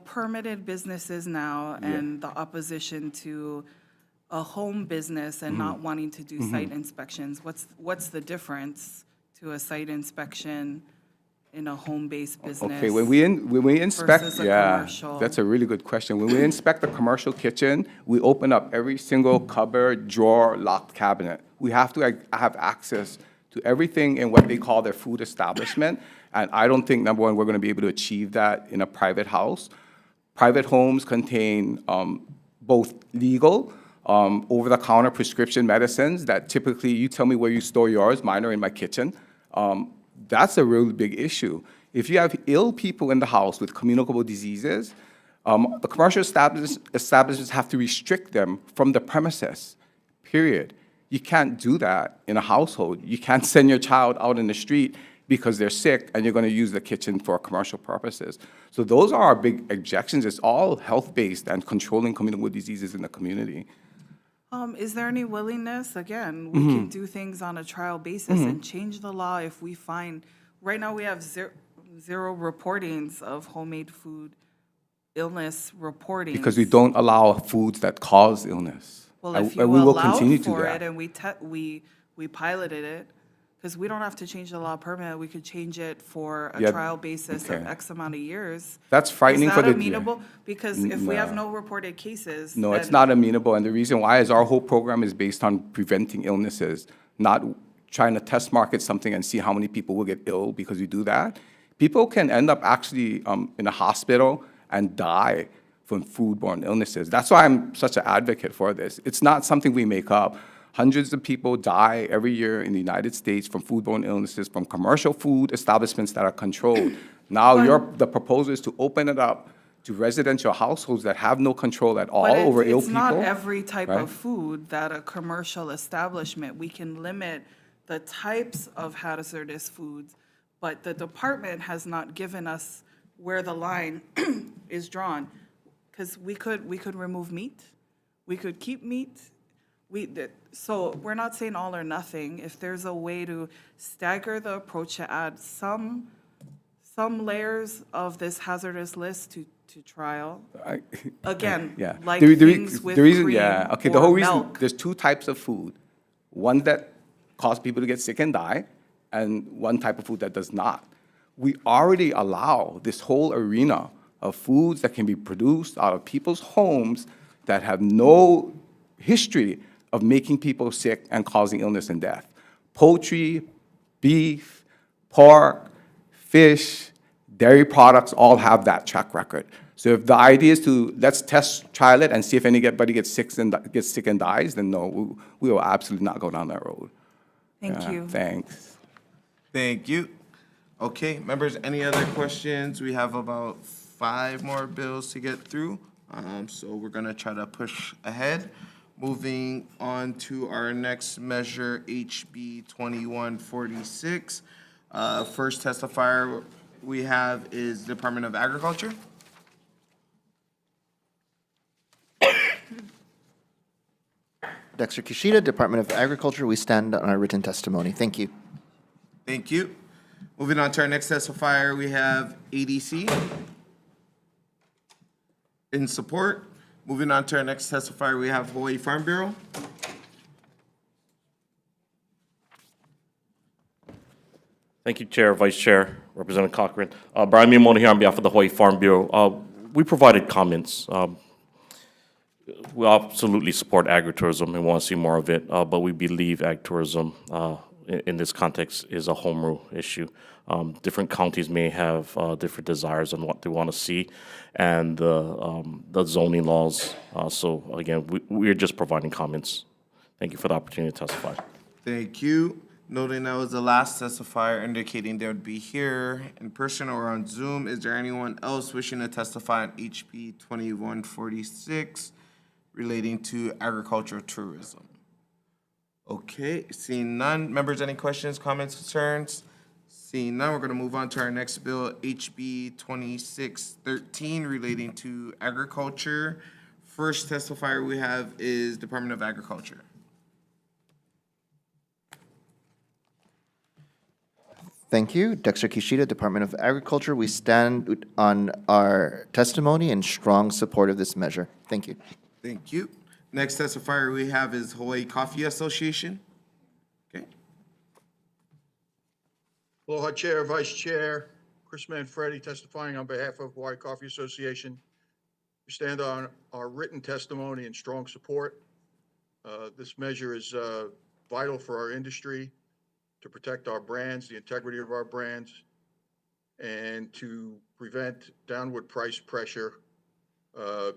permitted businesses now and the opposition to a home business and not wanting to do site inspections, what's the difference to a site inspection in a home-based business? Okay, when we inspect, versus a yeah, commercial? that's a really good question. When we inspect a commercial kitchen, we open up every single cupboard, drawer, locked cabinet. We have to have access to everything in what they call their food establishment. And I don't think, number one, we're going to be able to achieve that in a private house. Private homes contain both legal, over-the-counter prescription medicines that typically you tell me where you store yours, mine are in my kitchen. That's a really big issue. If you have ill people in the house with communicable diseases, the commercial establishments have to restrict them from the premises, period. You can't do that in a household. You can't send your child out in the street because they're sick and you're going to use the kitchen for commercial purposes. So those are our big objections. It's all health-based and controlling communicable diseases in the community. Is there any willingness, again, we can do things on a trial basis and change the law if we find, right now we have zero reportings of homemade food illness reporting. Because we don't allow foods that cause illness. Well, if you and we will allowed continue to do for that. it and we piloted it, because we don't have to change the law permanent, we could change it for a Yeah, trial basis of okay. X amount of years. That's frightening Is for that the- amenable? Because if we have No. no reported cases. No, it's then- not amenable, and the reason why is our whole program is based on preventing illnesses, not trying to test market something and see how many people will get ill because we do that. People can end up actually in a hospital and die from foodborne illnesses. That's why I'm such an advocate for this. It's not something we make up. Hundreds of people die every year in the United States from foodborne illnesses from commercial food establishments that are controlled. Now, the proposal is to open it up to residential households that have no control at all over ill people. It's not every type right? of food that a commercial establishment, we can limit the types of hazardous foods, but the department has not given us where the line is drawn. Because we could remove meat, we could keep meat. So we're not saying all or nothing. If there's a way to stagger the approach to add some layers of this hazardous list to trial. Again, yeah. like things with cream okay, or the whole reason, milk. there's two types of food. One that cause people to get sick and die, and one type of food that does not. We already allow this whole arena of foods that can be produced out of people's homes that have no history of making people sick and causing illness and death. Poultry, beef, pork, fish, dairy products all have that track record. So if the idea is to let's trial it and see if anybody gets sick and dies, then no, we will absolutely not go down that road. Thank you. Thanks. Thank you. Okay, members, any other questions? We have about 5 more bills to get through, so we're gonna try to push ahead. Moving on to our next measure, HB 2146. First testifier we have is Department of Agriculture. Dexter Kishida, Department of Agriculture. We stand on our written testimony. Thank you. Thank you. Moving on to our next testifier, we have ADC. In support. Moving on to our next testifier, we have Hawaii Farm Bureau. Thank you, Chair, Vice Chair, Representative Cochran. Brian Miyamoto here on behalf of the Hawaii Farm Bureau. We provided comments. We absolutely support agritourism and want to see more of it, but we believe agritourism in this context is a home rule issue. Different counties may have different desires on what they want to see, and the zoning laws. So again, we're just providing comments. Thank you for the opportunity to testify. Thank you. Noting that was the last testifier indicating they would be here in person or on Zoom. Is there anyone else wishing to testify on HB 2146 relating to agricultural tourism? Okay, seeing none. Members, any questions, comments, concerns? Seeing none, we're going to move on to our next bill, HB 2613, relating to agriculture. First testifier we have is Department of Agriculture. Thank you. Dexter Kishida, Department of Agriculture. We stand on our testimony in strong support of this measure. Thank you. Thank you. Next testifier we have is Hawaii Coffee Association. Okay. Aloha Chair, Vice Chair, Chris Manfredi testifying on behalf of Hawaii Coffee Association. We stand on our written testimony in strong support. This measure is vital for our industry to protect our brands, the integrity of our brands, and to prevent downward price pressure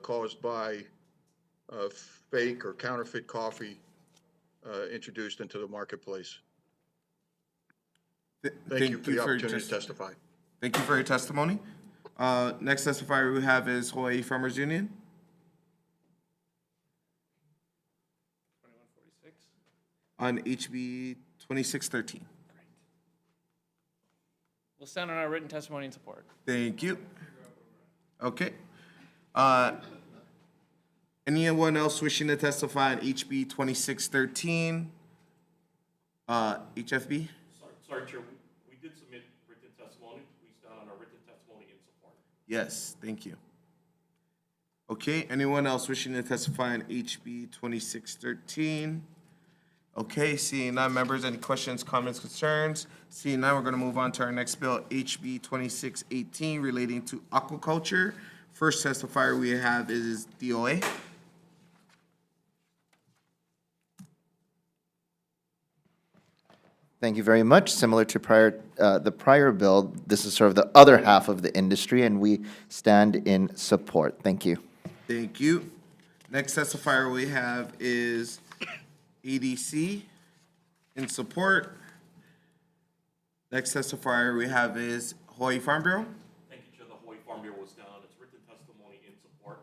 caused by fake or counterfeit coffee introduced into the marketplace. Thank you for the opportunity to testify. Thank you for your testimony. Next testifier we have is Hawaii Farmers Union. 2146. On HB 2613. We'll stand on our written testimony in support. Thank you. Okay. Anyone else wishing to testify on HB 2613? HFB? Sorry, Chair, we did submit written testimony. We stand on our written testimony in support. Yes, thank you. Okay, anyone else wishing to testify on HB 2613? Okay, seeing none, members, any questions, comments, concerns? Seeing none, we're going to move on to our next bill, HB 2618, relating to aquaculture. First testifier we have is DOA. Thank you very much. Similar to the prior bill, this is sort of the other half of the industry, and we stand in support. Thank you. Thank you. Next testifier we have is EDC in support. Next testifier we have is Hawaii Farm Bureau. Thank you, Chair. The Hawaii Farm Bureau was down. It's written testimony in support.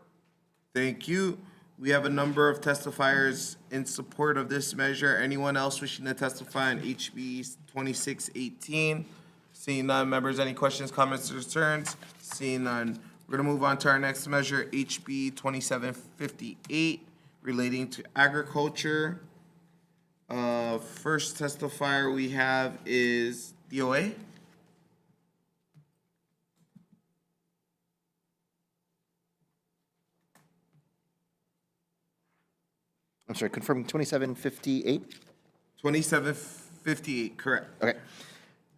Thank you. We have a number of testifiers in support of this measure. Anyone else wishing to testify on HB 2618? Seeing none, members, any questions, comments, or concerns? Seeing none, we're going to move on to our next measure, HB 2758, relating to agriculture. First testifier we have is DOA. I'm sorry, confirming 2758? 2758, correct. Okay.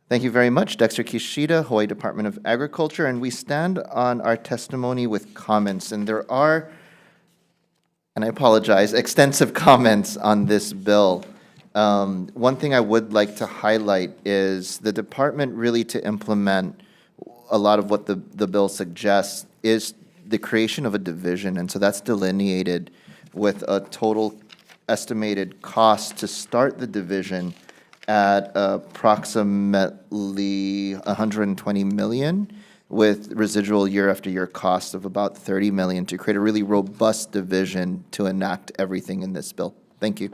Thank you very much. Dexter Kishida, Hawaii Department of Agriculture, and we stand on our testimony with comments, and there are, and I apologize, extensive comments on this bill. One thing I would like to highlight is the department really to implement a lot of what the bill suggests is the creation of a division, and so that's delineated with a total estimated cost to start the division at approximately 120 million, with residual year after year costs of about 30 million to create a really robust division to enact everything in this bill. Thank you.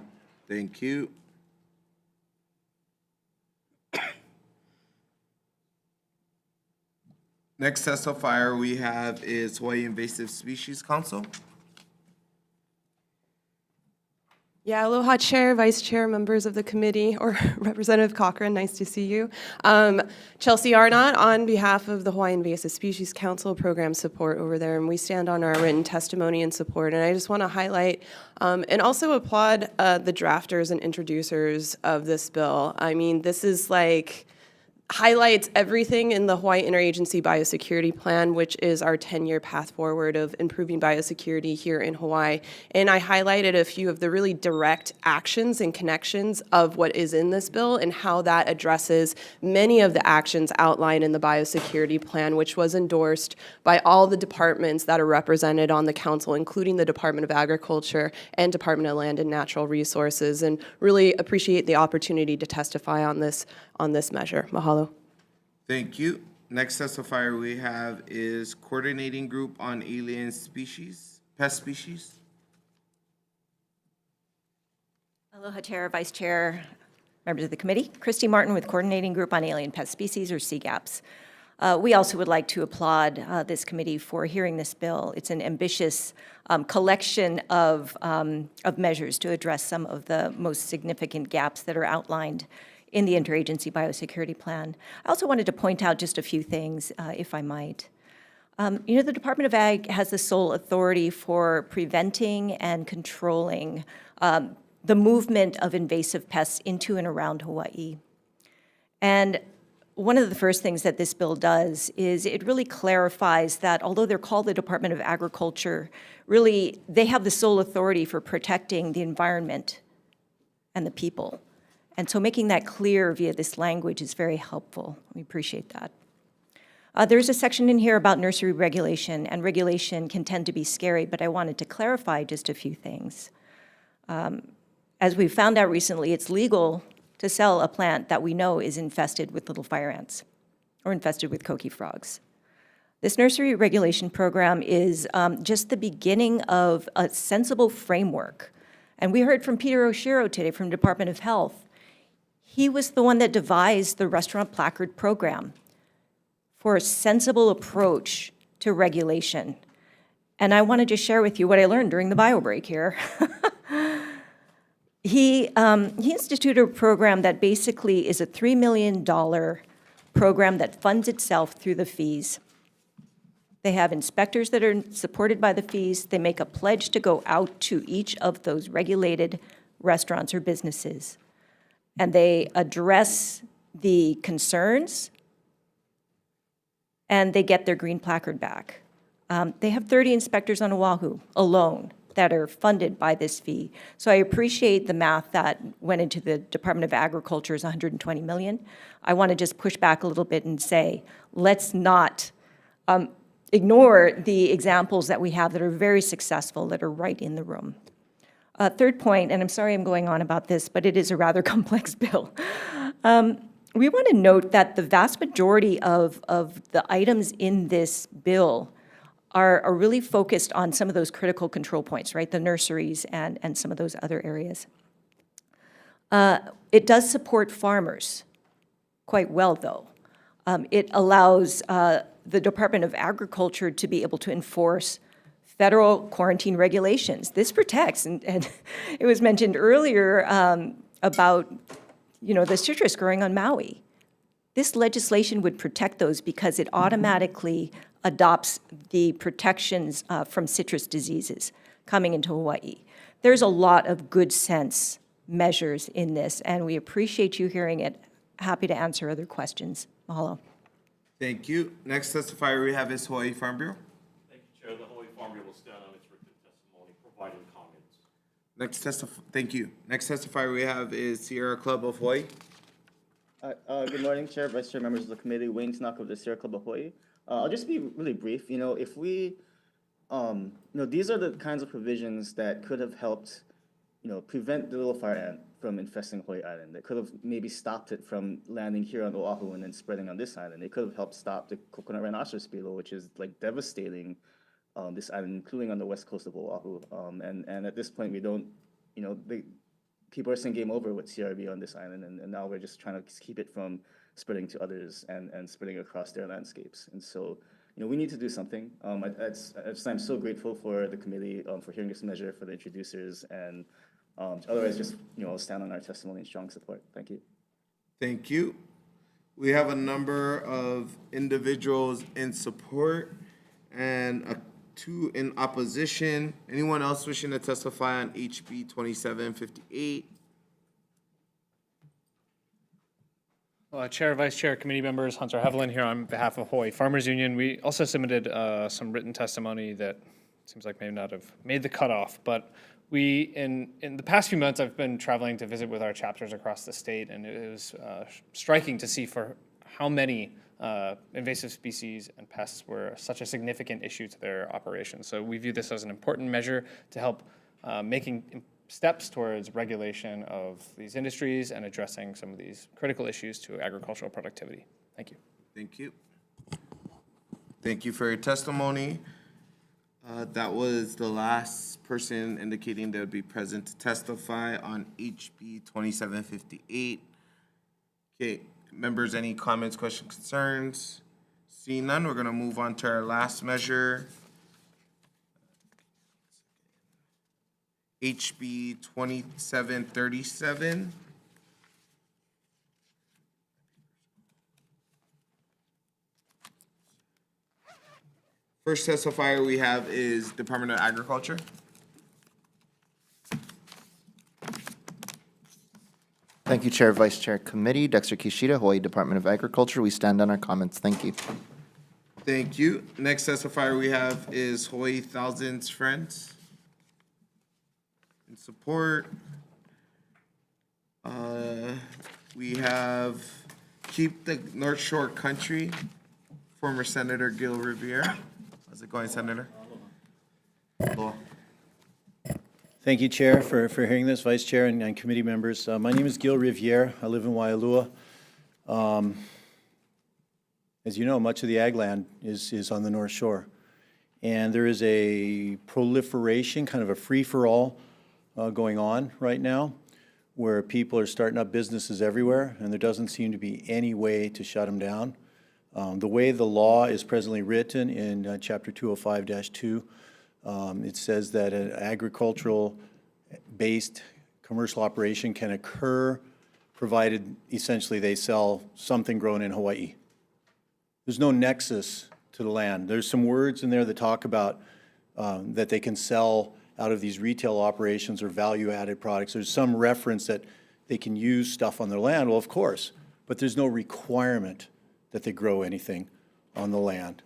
Thank you. Next testifier we have is Hawaii Invasive Species Council. Yeah, aloha, Chair, Vice Chair, members of the committee, or Representative Cochran, nice to see you. Chelsea Arnott on behalf of the Hawaii Invasive Species Council program support over there, and we stand on our written testimony in support. And I just want to highlight and also applaud the drafters and introducers of this bill. I mean, this is like highlights everything in the Hawaii Interagency Biosecurity Plan, which is our 10-year path forward of improving biosecurity here in Hawaii. And I highlighted a few of the really direct actions and connections of what is in this bill and how that addresses many of the actions outlined in the biosecurity plan, which was endorsed by all the departments that are represented on the council, including the Department of Agriculture and Department of Land and Natural Resources, and really appreciate the opportunity to testify on this measure. Mahalo. Thank you. Next testifier we have is Coordinating Group on Alien Species, Pest Species. Aloha, Chair, Vice Chair, members of the committee. Christy Martin with Coordinating Group on Alien Pest Species, or CGAPS. We also would like to applaud this committee for hearing this bill. It's an ambitious collection of measures to address some of the most significant gaps that are outlined in the Interagency Biosecurity Plan. I also wanted to point out just a few things, if I might. The Department of Ag has the sole authority for preventing and controlling the movement of invasive pests into and around Hawaii. And one of the first things that this bill does is it really clarifies that although they're called the Department of Agriculture, really they have the sole authority for protecting the environment and the people. And so making that clear via this language is very helpful. We appreciate that. There's a section in here about nursery regulation, and regulation can tend to be scary, but I wanted to clarify just a few things. As we found out recently, it's legal to sell a plant that we know is infested with little fire ants or infested with coqui frogs. This nursery regulation program is just the beginning of a sensible framework. And we heard from Peter Oshiro today from Department of Health. He was the one that devised the restaurant placard program for a sensible approach to regulation. And I wanted to share with you what I learned during the bio break here. He instituted a program that basically is a $3 million program that funds itself through the fees. They have inspectors that are supported by the fees. They make a pledge to go out to each of those regulated restaurants or businesses. And they address the concerns, and they get their green placard back. They have 30 inspectors on Oahu alone that are funded by this fee. So I appreciate the math that went into the Department of Agriculture's 120 million. I want to just push back a little bit and say, let's not ignore the examples that we have that are very successful, that are right in the room. Third point, and I'm sorry I'm going on about this, but it is a rather complex bill. We want to note that the vast majority of the items in this bill are really focused on some of those critical control points, right? The nurseries and some of those other areas. It does support farmers quite well, though. It allows the Department of Agriculture to be able to enforce federal quarantine regulations. This protects, and it was mentioned earlier about, you know, the citrus growing on Maui. This legislation would protect those because it automatically adopts the protections from citrus diseases coming into Hawaii. There's a lot of good sense measures in this, and we appreciate you hearing it. Happy to answer other questions. Mahalo. Thank you. Next testifier we have is Hawaii Farm Bureau. Thank you, Chair. The Hawaii Farm Bureau will stand on its written testimony, providing comments. Thank you. Next testifier we have is Sierra Club of Hawaii. Good morning, Chair, Vice Chair, members of the committee. Wayne Snock of the Sierra Club of Hawaii. I'll just be really brief. You know, if we, these are the kinds of provisions that could have helped, prevent the little fire ant from infesting Hawaii Island. That could have maybe stopped it from landing here on Oahu and then spreading on this island. It could have helped stop the coconut rhinoceros beetle, which is like devastating this island, including on the west coast of Oahu. And at this point, we don't, people are saying game over with CRB on this island, and now we're just trying to keep it from spreading to others and spreading across their landscapes. And so, we need to do something. I'm so grateful for the committee for hearing this measure, for the introducers, and otherwise just, I'll stand on our testimony and strong support. Thank you. Thank you. We have a number of individuals in support and two in opposition. Anyone else wishing to testify on HB 2758? Chair, Vice Chair, committee members, Hunter Hevelin here on behalf of Hawaii Farmers Union. We also submitted some written testimony that seems like may not have made the cutoff, but we, in the past few months, I've been traveling to visit with our chapters across the state, and it was striking to see for how many invasive species and pests were such a significant issue to their operations. So we view this as an important measure to help making steps towards regulation of these industries and addressing some of these critical issues to agricultural productivity. Thank you. Thank you. Thank you for your testimony. That was the last person indicating they would be present to testify on HB 2758. Okay, members, any comments, questions, concerns? Seeing none, we're going to move on to our last measure. HB 2737. First testifier we have is Department of Agriculture. Thank you, Chair, Vice Chair, Committee. Dexter Kishida, Hawaii Department of Agriculture. We stand on our comments. Thank you. Thank you. Next testifier we have is Hawaii Thousands Friends. In support, we have Keep the North Shore Country, former Senator Gil Rivera. How's it going, Senator? Aloha. Thank you, Chair, for hearing this, Vice Chair and committee members. My name is Gil Riviere. I live in Waialua. As you know, much of the ag land is on the North Shore. And there is a proliferation, kind of a free-for-all going on right now, where people are starting up businesses everywhere, and there doesn't seem to be any way to shut them down. The way the law is presently written in Chapter 205-2, it says that an agricultural-based commercial operation can occur provided essentially they sell something grown in Hawaii. There's no nexus to the land. There's some words in there that talk about that they can sell out of these retail operations or value-added products. There's some reference that they can use stuff on their land. Well, of course, but there's no requirement that they grow anything on the land.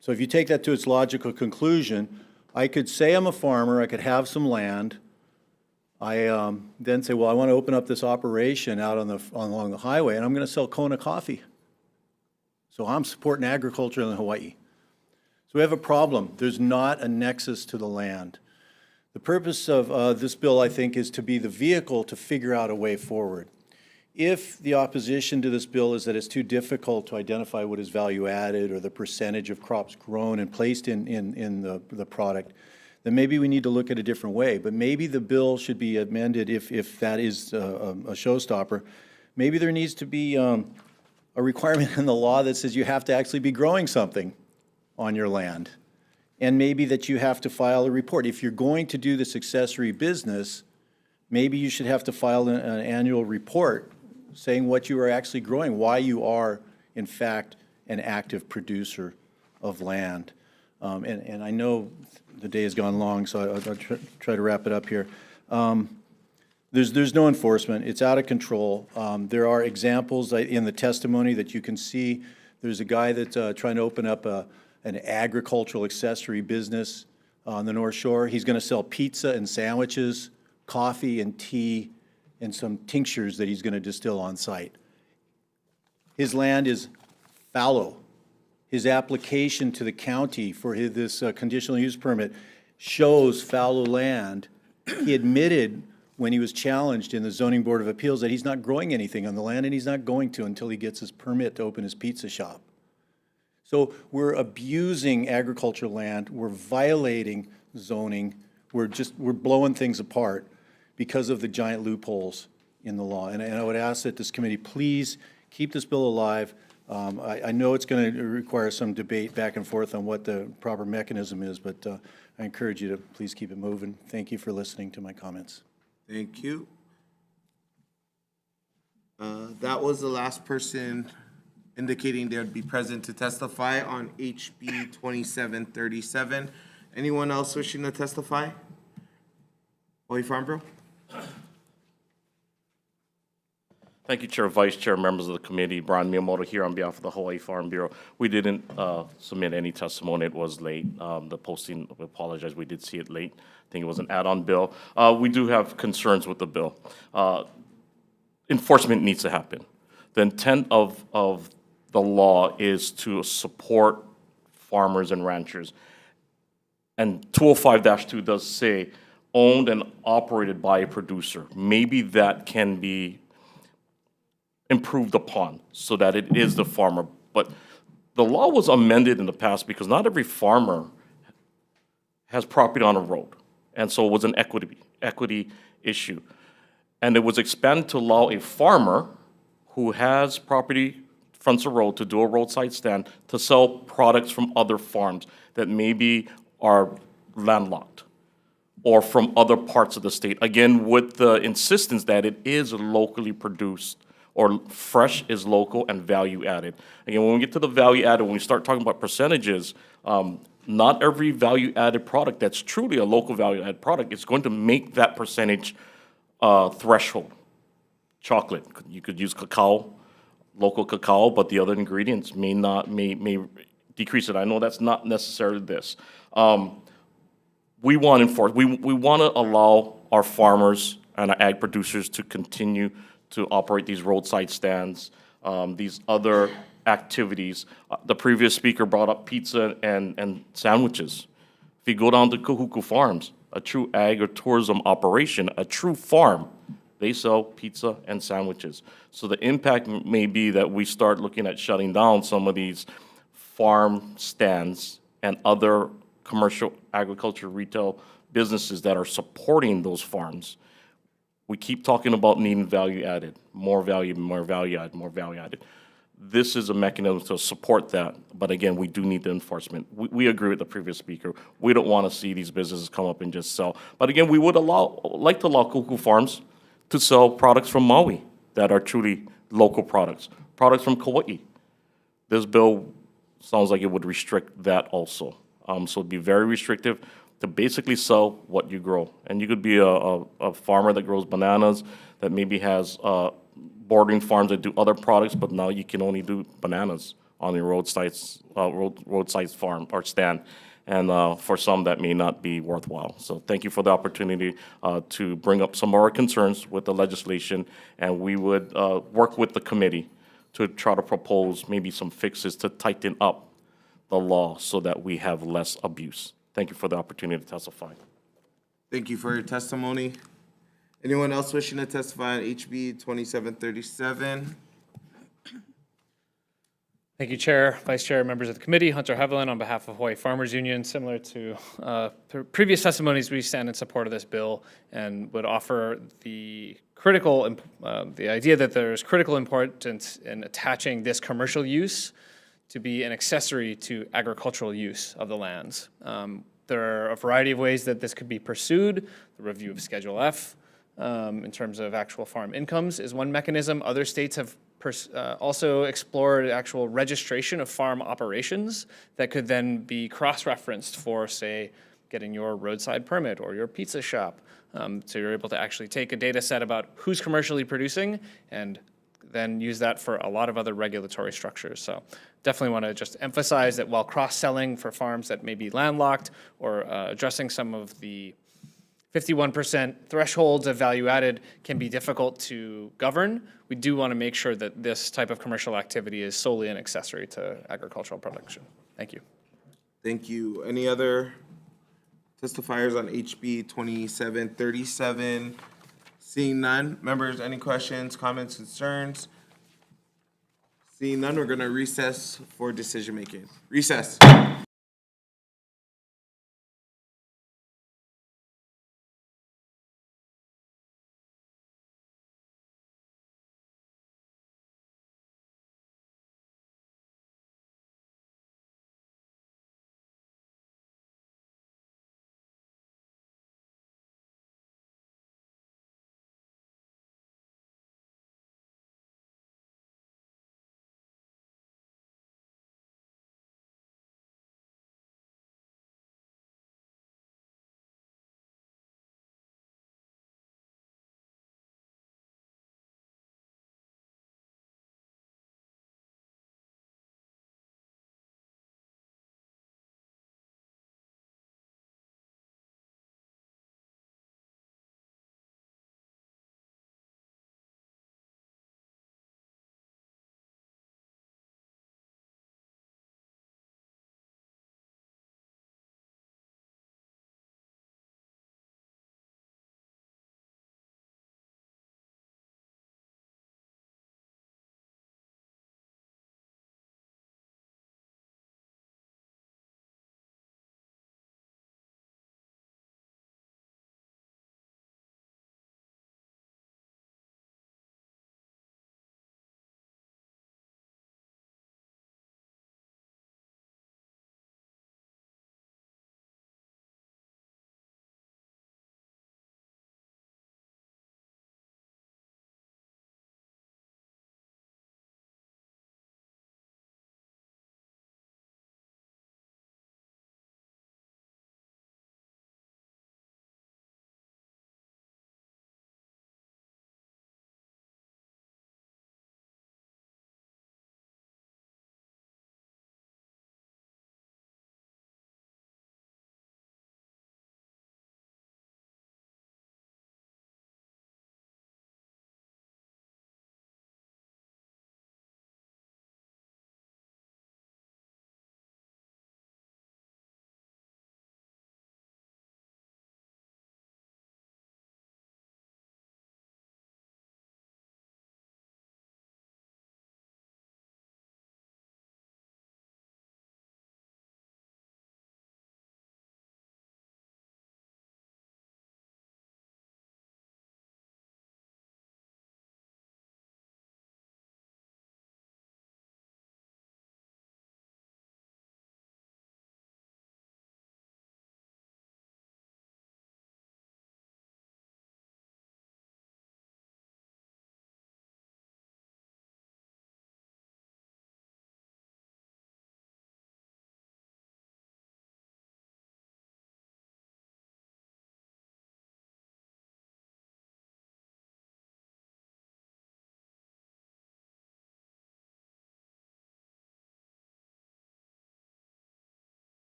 So if you take that to its logical conclusion, I could say I'm a farmer, I could have some land. I then say, well, I want to open up this operation out along the highway, and I'm going to sell Kona coffee. So I'm supporting agriculture in Hawaii. So we have a problem. There's not a nexus to the land. The purpose of this bill, I think, is to be the vehicle to figure out a way forward. If the opposition to this bill is that it's too difficult to identify what is value added or the percentage of crops grown and placed in the product, then maybe we need to look at a different way. But maybe the bill should be amended if that is a showstopper. Maybe there needs to be a requirement in the law that says you have to actually be growing something on your land. And maybe that you have to file a report. If you're going to do this accessory business, maybe you should have to file an annual report saying what you are actually growing, why you are, in fact, an active producer of land. And I know the day has gone long, so I'll try to wrap it up here. There's no enforcement. It's out of control. There are examples in the testimony that you can see. There's a guy that's trying to open up an agricultural accessory business on the North Shore. He's going to sell pizza and sandwiches, coffee and tea, and some tinctures that he's going to distill on site. His land is fallow. His application to the county for this conditional use permit shows fallow land. He admitted when he was challenged in the Zoning Board of Appeals that he's not growing anything on the land, and he's not going to until he gets his permit to open his pizza shop. So we're abusing agricultural land, we're violating zoning, we're blowing things apart because of the giant loopholes in the law. And I would ask that this committee please keep this bill alive. I know it's going to require some debate back and forth on what the proper mechanism is, but I encourage you to please keep it moving. Thank you for listening to my comments. Thank you. That was the last person indicating they would be present to testify on HB 2737. Anyone else wishing to testify? Hawaii Farm Bureau? Thank you, Chair, Vice Chair, members of the committee. Brian Miyamoto here on behalf of the Hawaii Farm Bureau. We didn't submit any testimony. It was late. The posting, we apologize, we did see it late. I think it was an add-on bill. We do have concerns with the bill. Enforcement needs to happen. The intent of the law is to support farmers and ranchers. And 205-2 does say owned and operated by a producer. Maybe that can be improved upon so that it is the farmer. But the law was amended in the past because not every farmer has property on a road. And so it was an equity issue. And it was expanded to allow a farmer who has property fronts a road to do a roadside stand to sell products from other farms that maybe are landlocked or from other parts of the state. Again, with the insistence that it is locally produced or fresh is local and value added. Again, when we get to the value added, when we start talking about percentages, not every value added product that's truly a local value added product is going to make that percentage threshold. Chocolate, you could use cacao, local cacao, but the other ingredients may decrease it. I know that's not necessarily this. We want to allow our farmers and our ag producers to continue to operate these roadside stands, these other activities. The previous speaker brought up pizza and sandwiches. If you go down to Kahuku Farms, a true ag or tourism operation, a true farm, they sell pizza and sandwiches. So the impact may be that we start looking at shutting down some of these farm stands and other commercial agriculture retail businesses that are supporting those farms. We keep talking about needing value added, more value added. This is a mechanism to support that, but again, we do need the enforcement. We agree with the previous speaker. We don't want to see these businesses come up and just sell. But again, we would like to allow Kuku Farms to sell products from Maui that are truly local products from Kauai. This bill sounds like it would restrict that also. So it'd be very restrictive to basically sell what you grow. And you could be a farmer that grows bananas, that maybe has bordering farms that do other products, but now you can only do bananas on your roadside farm or stand. and for some that may not be worthwhile. So thank you for the opportunity to bring up some of our concerns with the legislation, and we would work with the committee to try to propose maybe some fixes to tighten up the law so that we have less abuse. Thank you for the opportunity to testify. Thank you for your testimony. Anyone else wishing to testify on HB 2737? Thank you, Chair, Vice Chair, members of the committee. Hunter Hevelin on behalf of Hawaii Farmers Union. Similar to previous testimonies, we stand in support of this bill and would offer the the idea that there's critical importance in attaching this commercial use to be an accessory to agricultural use of the lands. There are a variety of ways that this could be pursued. The review of Schedule F in terms of actual farm incomes is one mechanism. Other states have also explored actual registration of farm operations that could then be cross-referenced for, say, getting your roadside permit or your pizza shop. So you're able to actually take a data set about who's commercially producing and then use that for a lot of other regulatory structures. So definitely want to just emphasize that while cross-selling for farms that may be landlocked or addressing some of the 51% thresholds of value added can be difficult to govern, we do want to make sure that this type of commercial activity is solely an accessory to agricultural production. Thank you. Thank you. Any other testifiers on HB 2737? Seeing none. Members, any questions, comments, concerns? Seeing none, we're going to recess for decision-making. Recess.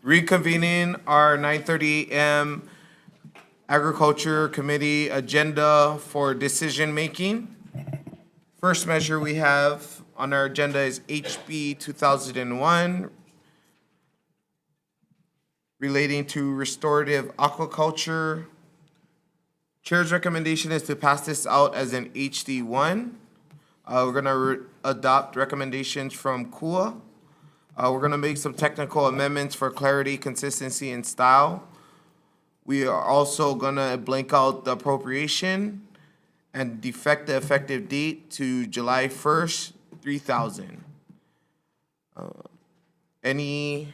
Reconvening our 9:30 a.m. Agriculture Committee agenda for decision-making. First measure we have on our agenda is HB 2001, relating to restorative aquaculture. Chair's recommendation is to pass this out as an HD1. We're gonna adopt recommendations from KUA. We're gonna make some technical amendments for clarity, consistency, and style. We are also gonna blank out the appropriation and defect the effective date to July 1st, 3000. Any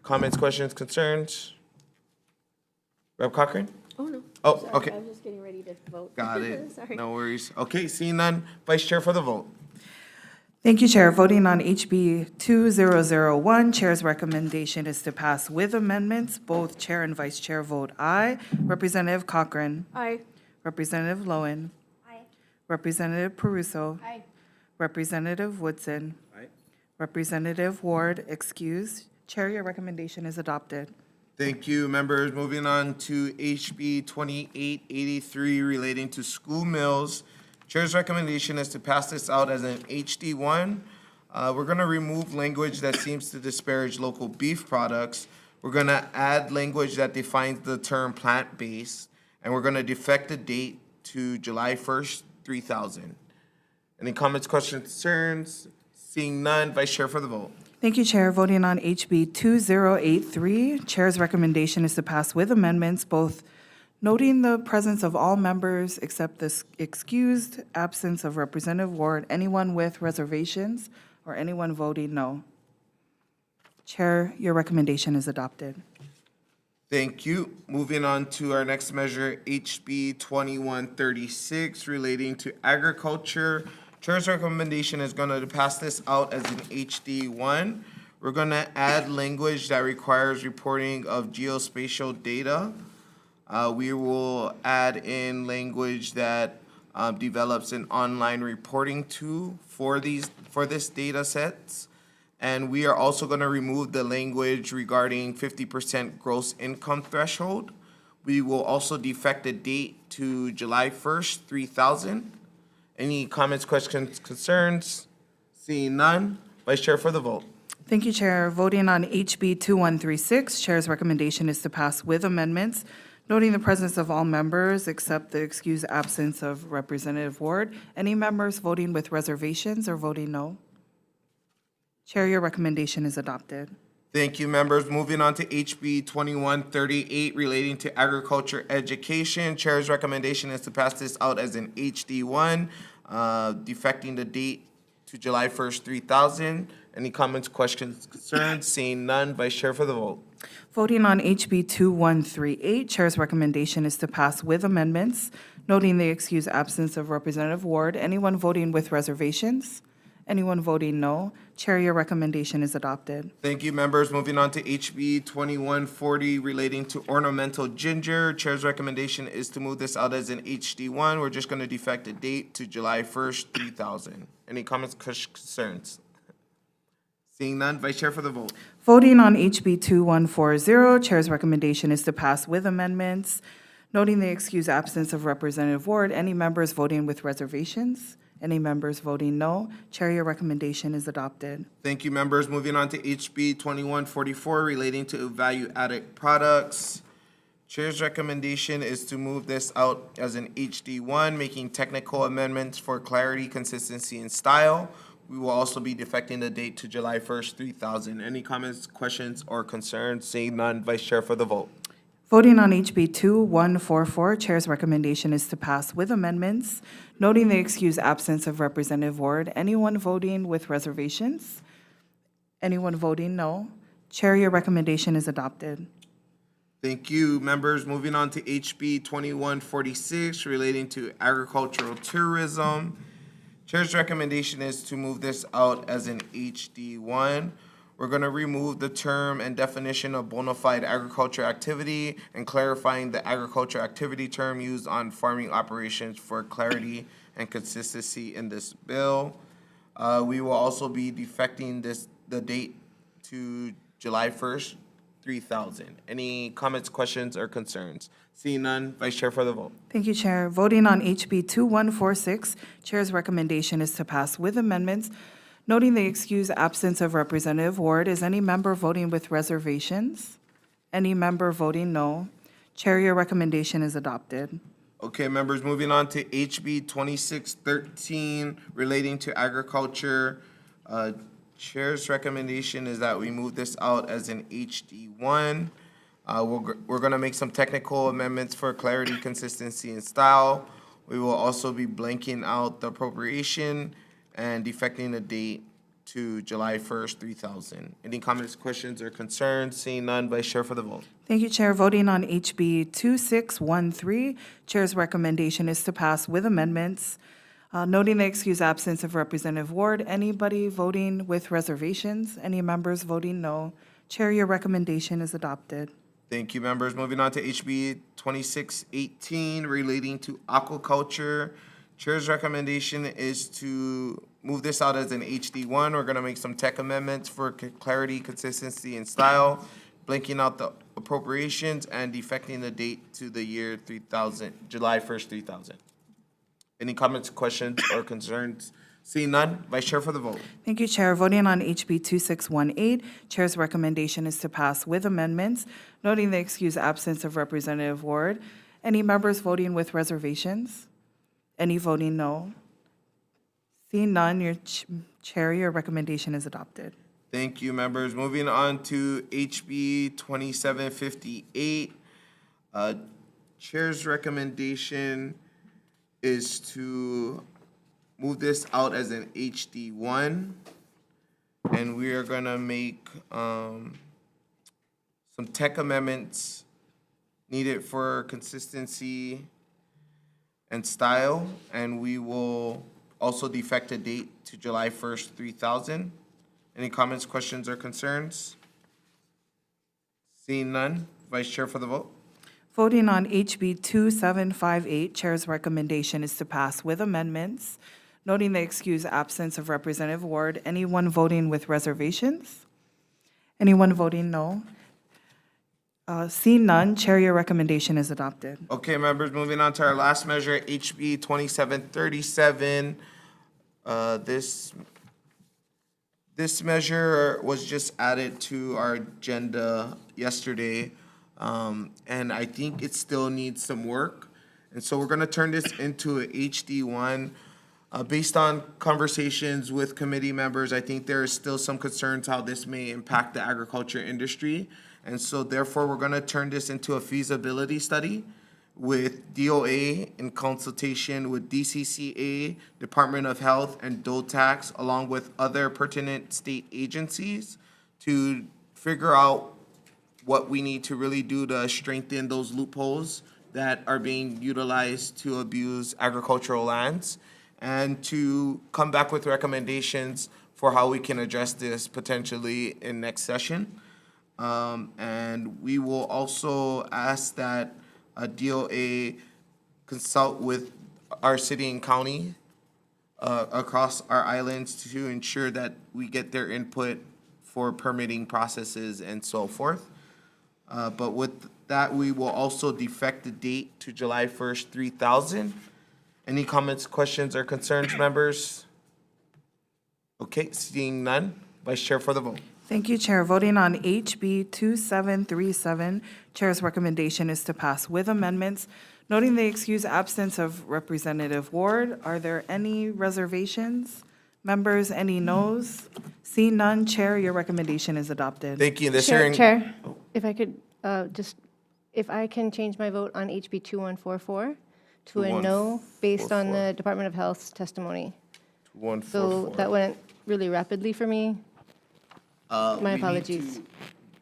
comments, questions, concerns? Rep. Cochran? Oh, no. Oh, Sorry, okay. I was just getting ready to vote. Got it. Sorry. No worries. Okay, seeing none, Vice Chair for the vote. Thank you, Chair. Voting on HB 2001, Chair's recommendation is to pass with amendments. Both Chair and Vice Chair vote aye. Representative Cochran. Aye. Representative Lowen. Aye. Representative Peruso. Aye. Representative Woodson. Aye. Representative Ward, excused. Chair, your recommendation is adopted. Thank you, members. Moving on to HB 2883 relating to school meals. Chair's recommendation is to pass this out as an HD1. We're gonna remove language that seems to disparage local beef products. We're gonna add language that defines the term plant-based, and we're gonna defect the date to July 1st, 3000. Any comments, questions, concerns? Seeing none, Vice Chair for the vote. Thank you, Chair. Voting on HB 2083, Chair's recommendation is to pass with amendments, both noting the presence of all members except the excused absence of Representative Ward, anyone with reservations, or anyone voting no. Chair, your recommendation is adopted. Thank you. Moving on to our next measure, HB 2136, relating to agriculture. Chair's recommendation is going to pass this out as an HD1. We're going to add language that requires reporting of geospatial data. We will add in language that develops an online reporting tool for this data sets. And we are also going to remove the language regarding 50% gross income threshold. We will also defect the date to July 1st, 3000. Any comments, questions, concerns? Seeing none, Vice Chair for the vote. Thank you, Chair. Voting on HB 2136, Chair's recommendation is to pass with amendments, noting the presence of all members except the excused absence of Representative Ward. Any members voting with reservations or voting no? Chair, your recommendation is adopted. Thank you, members. Moving on to HB 2138 relating to agriculture education. Chair's recommendation is to pass this out as an HD1, defecting the date to July 1st, 3000. Any comments, questions, concerns? Seeing none, Vice Chair for the vote. Voting on HB 2138, Chair's recommendation is to pass with amendments, noting the excused absence of Representative Ward. Anyone voting with reservations? Anyone voting no? Chair, your recommendation is adopted. Thank you, members. Moving on to HB 2140 relating to ornamental ginger. Chair's recommendation is to move this out as an HD1. We're just going to defect the date to July 1st, 3000. Any comments, concerns? Seeing none, Vice Chair for the vote. Voting on HB 2140, Chair's recommendation is to pass with amendments, noting the excused absence of Representative Ward. Any members voting with reservations? Any members voting no? Chair, your recommendation is adopted. Thank you, members. Moving on to HB 2144 relating to value-added products. Chair's recommendation is to move this out as an HD1, making technical amendments for clarity, consistency, and style. We will also be defecting the date to July 1st, 3000. Any comments, questions, or concerns? Seeing none, Vice Chair for the vote. Voting on HB 2144, Chair's recommendation is to pass with amendments, noting the excused absence of Representative Ward. Anyone voting with reservations? Anyone voting no? Chair, your recommendation is adopted. Thank you, members. Moving on to HB 2146 relating to agricultural tourism. Chair's recommendation is to move this out as an HD1. We're going to remove the term and definition of bona fide agriculture activity and clarifying the agriculture activity term used on farming operations for clarity and consistency in this bill. We will also be defecting the date to July 1st, 3000. Any comments, questions, or concerns? Seeing none, Vice Chair for the vote. Thank you, Chair. Voting on HB 2146, Chair's recommendation is to pass with amendments, noting the excused absence of Representative Ward. Is any member voting with reservations? Any member voting no? Chair, your recommendation is adopted. Okay, members, moving on to HB 2613 relating to agriculture. Chair's recommendation is that we move this out as an HD1. We're going to make some technical amendments for clarity, consistency, and style. We will also be blanking out the appropriation and defecting the date to July 1st, 3000. Any comments, questions, or concerns? Seeing none, Vice Chair for the vote. Thank you, Chair. Voting on HB 2613, Chair's recommendation is to pass with amendments, noting the excused absence of Representative Ward. Anybody voting with reservations? Any members voting no? Chair, your recommendation is adopted. Thank you, members. Moving on to HB 2618 relating to aquaculture. Chair's recommendation is to move this out as an HD1. We're going to make some tech amendments for clarity, consistency, and style, blanking out the appropriations and defecting the date to the year 3000, July 1st, 3000. Any comments, questions, or concerns? Seeing none, Vice Chair for the vote. Thank you, Chair. Voting on HB 2618, Chair's recommendation is to pass with amendments, noting the excused absence of Representative Ward. Any members voting with reservations? Any voting no? Seeing none, Chair, your recommendation is adopted. Thank you, members. Moving on to HB 2758. Chair's recommendation is to move this out as an HD1. And we are going to make some tech amendments needed for consistency and style. And we will also defect a date to July 1st, 3000. Any comments, questions, or concerns? Seeing none, Vice Chair for the vote. Voting on HB 2758, Chair's recommendation is to pass with amendments, noting the excused absence of Representative Ward. Anyone voting with reservations? Anyone voting no? Seeing none, Chair, your recommendation is adopted. Okay, members, moving on to our last measure, HB 2737. This measure was just added to our agenda yesterday, and I think it still needs some work. And so we're going to turn this into a HD1. Based on conversations with committee members, I think there is still some concerns how this may impact the agriculture industry. And so therefore, we're going to turn this into a feasibility study with DOA in consultation with DCCA, Department of Health, and DOTAX, along with other pertinent state agencies to figure out what we need to really do to strengthen those loopholes that are being utilized to abuse agricultural lands, and to come back with recommendations for how we can address this potentially in next session. And we will also ask that DOA consult with our city and county across our islands to ensure that we get their input for permitting processes and so forth. But with that, we will also defect the date to July 1st, 3000. Any comments, questions, or concerns, members? Okay, seeing none, Vice Chair for the vote. Thank you, Chair. Voting on HB 2737, Chair's recommendation is to pass with amendments, noting the excused absence of Representative Ward. Are there any reservations? Members, any noes? Seeing none, Chair, your recommendation is adopted. Thank you. This Chair, hearing. Chair, if I could if I can change my vote on HB 2144 to a no based on the Department of Health's testimony. 2144. So that went really rapidly for me. My apologies.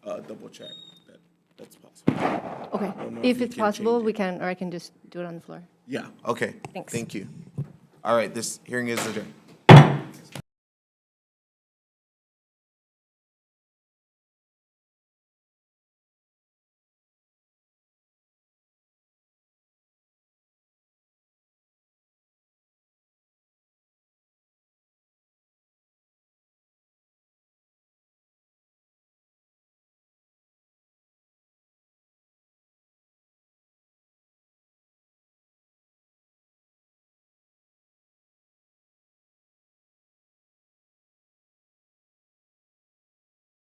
Double check that that's possible. Okay, I don't know if you it's can possible, change we can, or I can just do it on the floor. Yeah, okay. Thanks. Thank you. All right, this hearing is adjourned.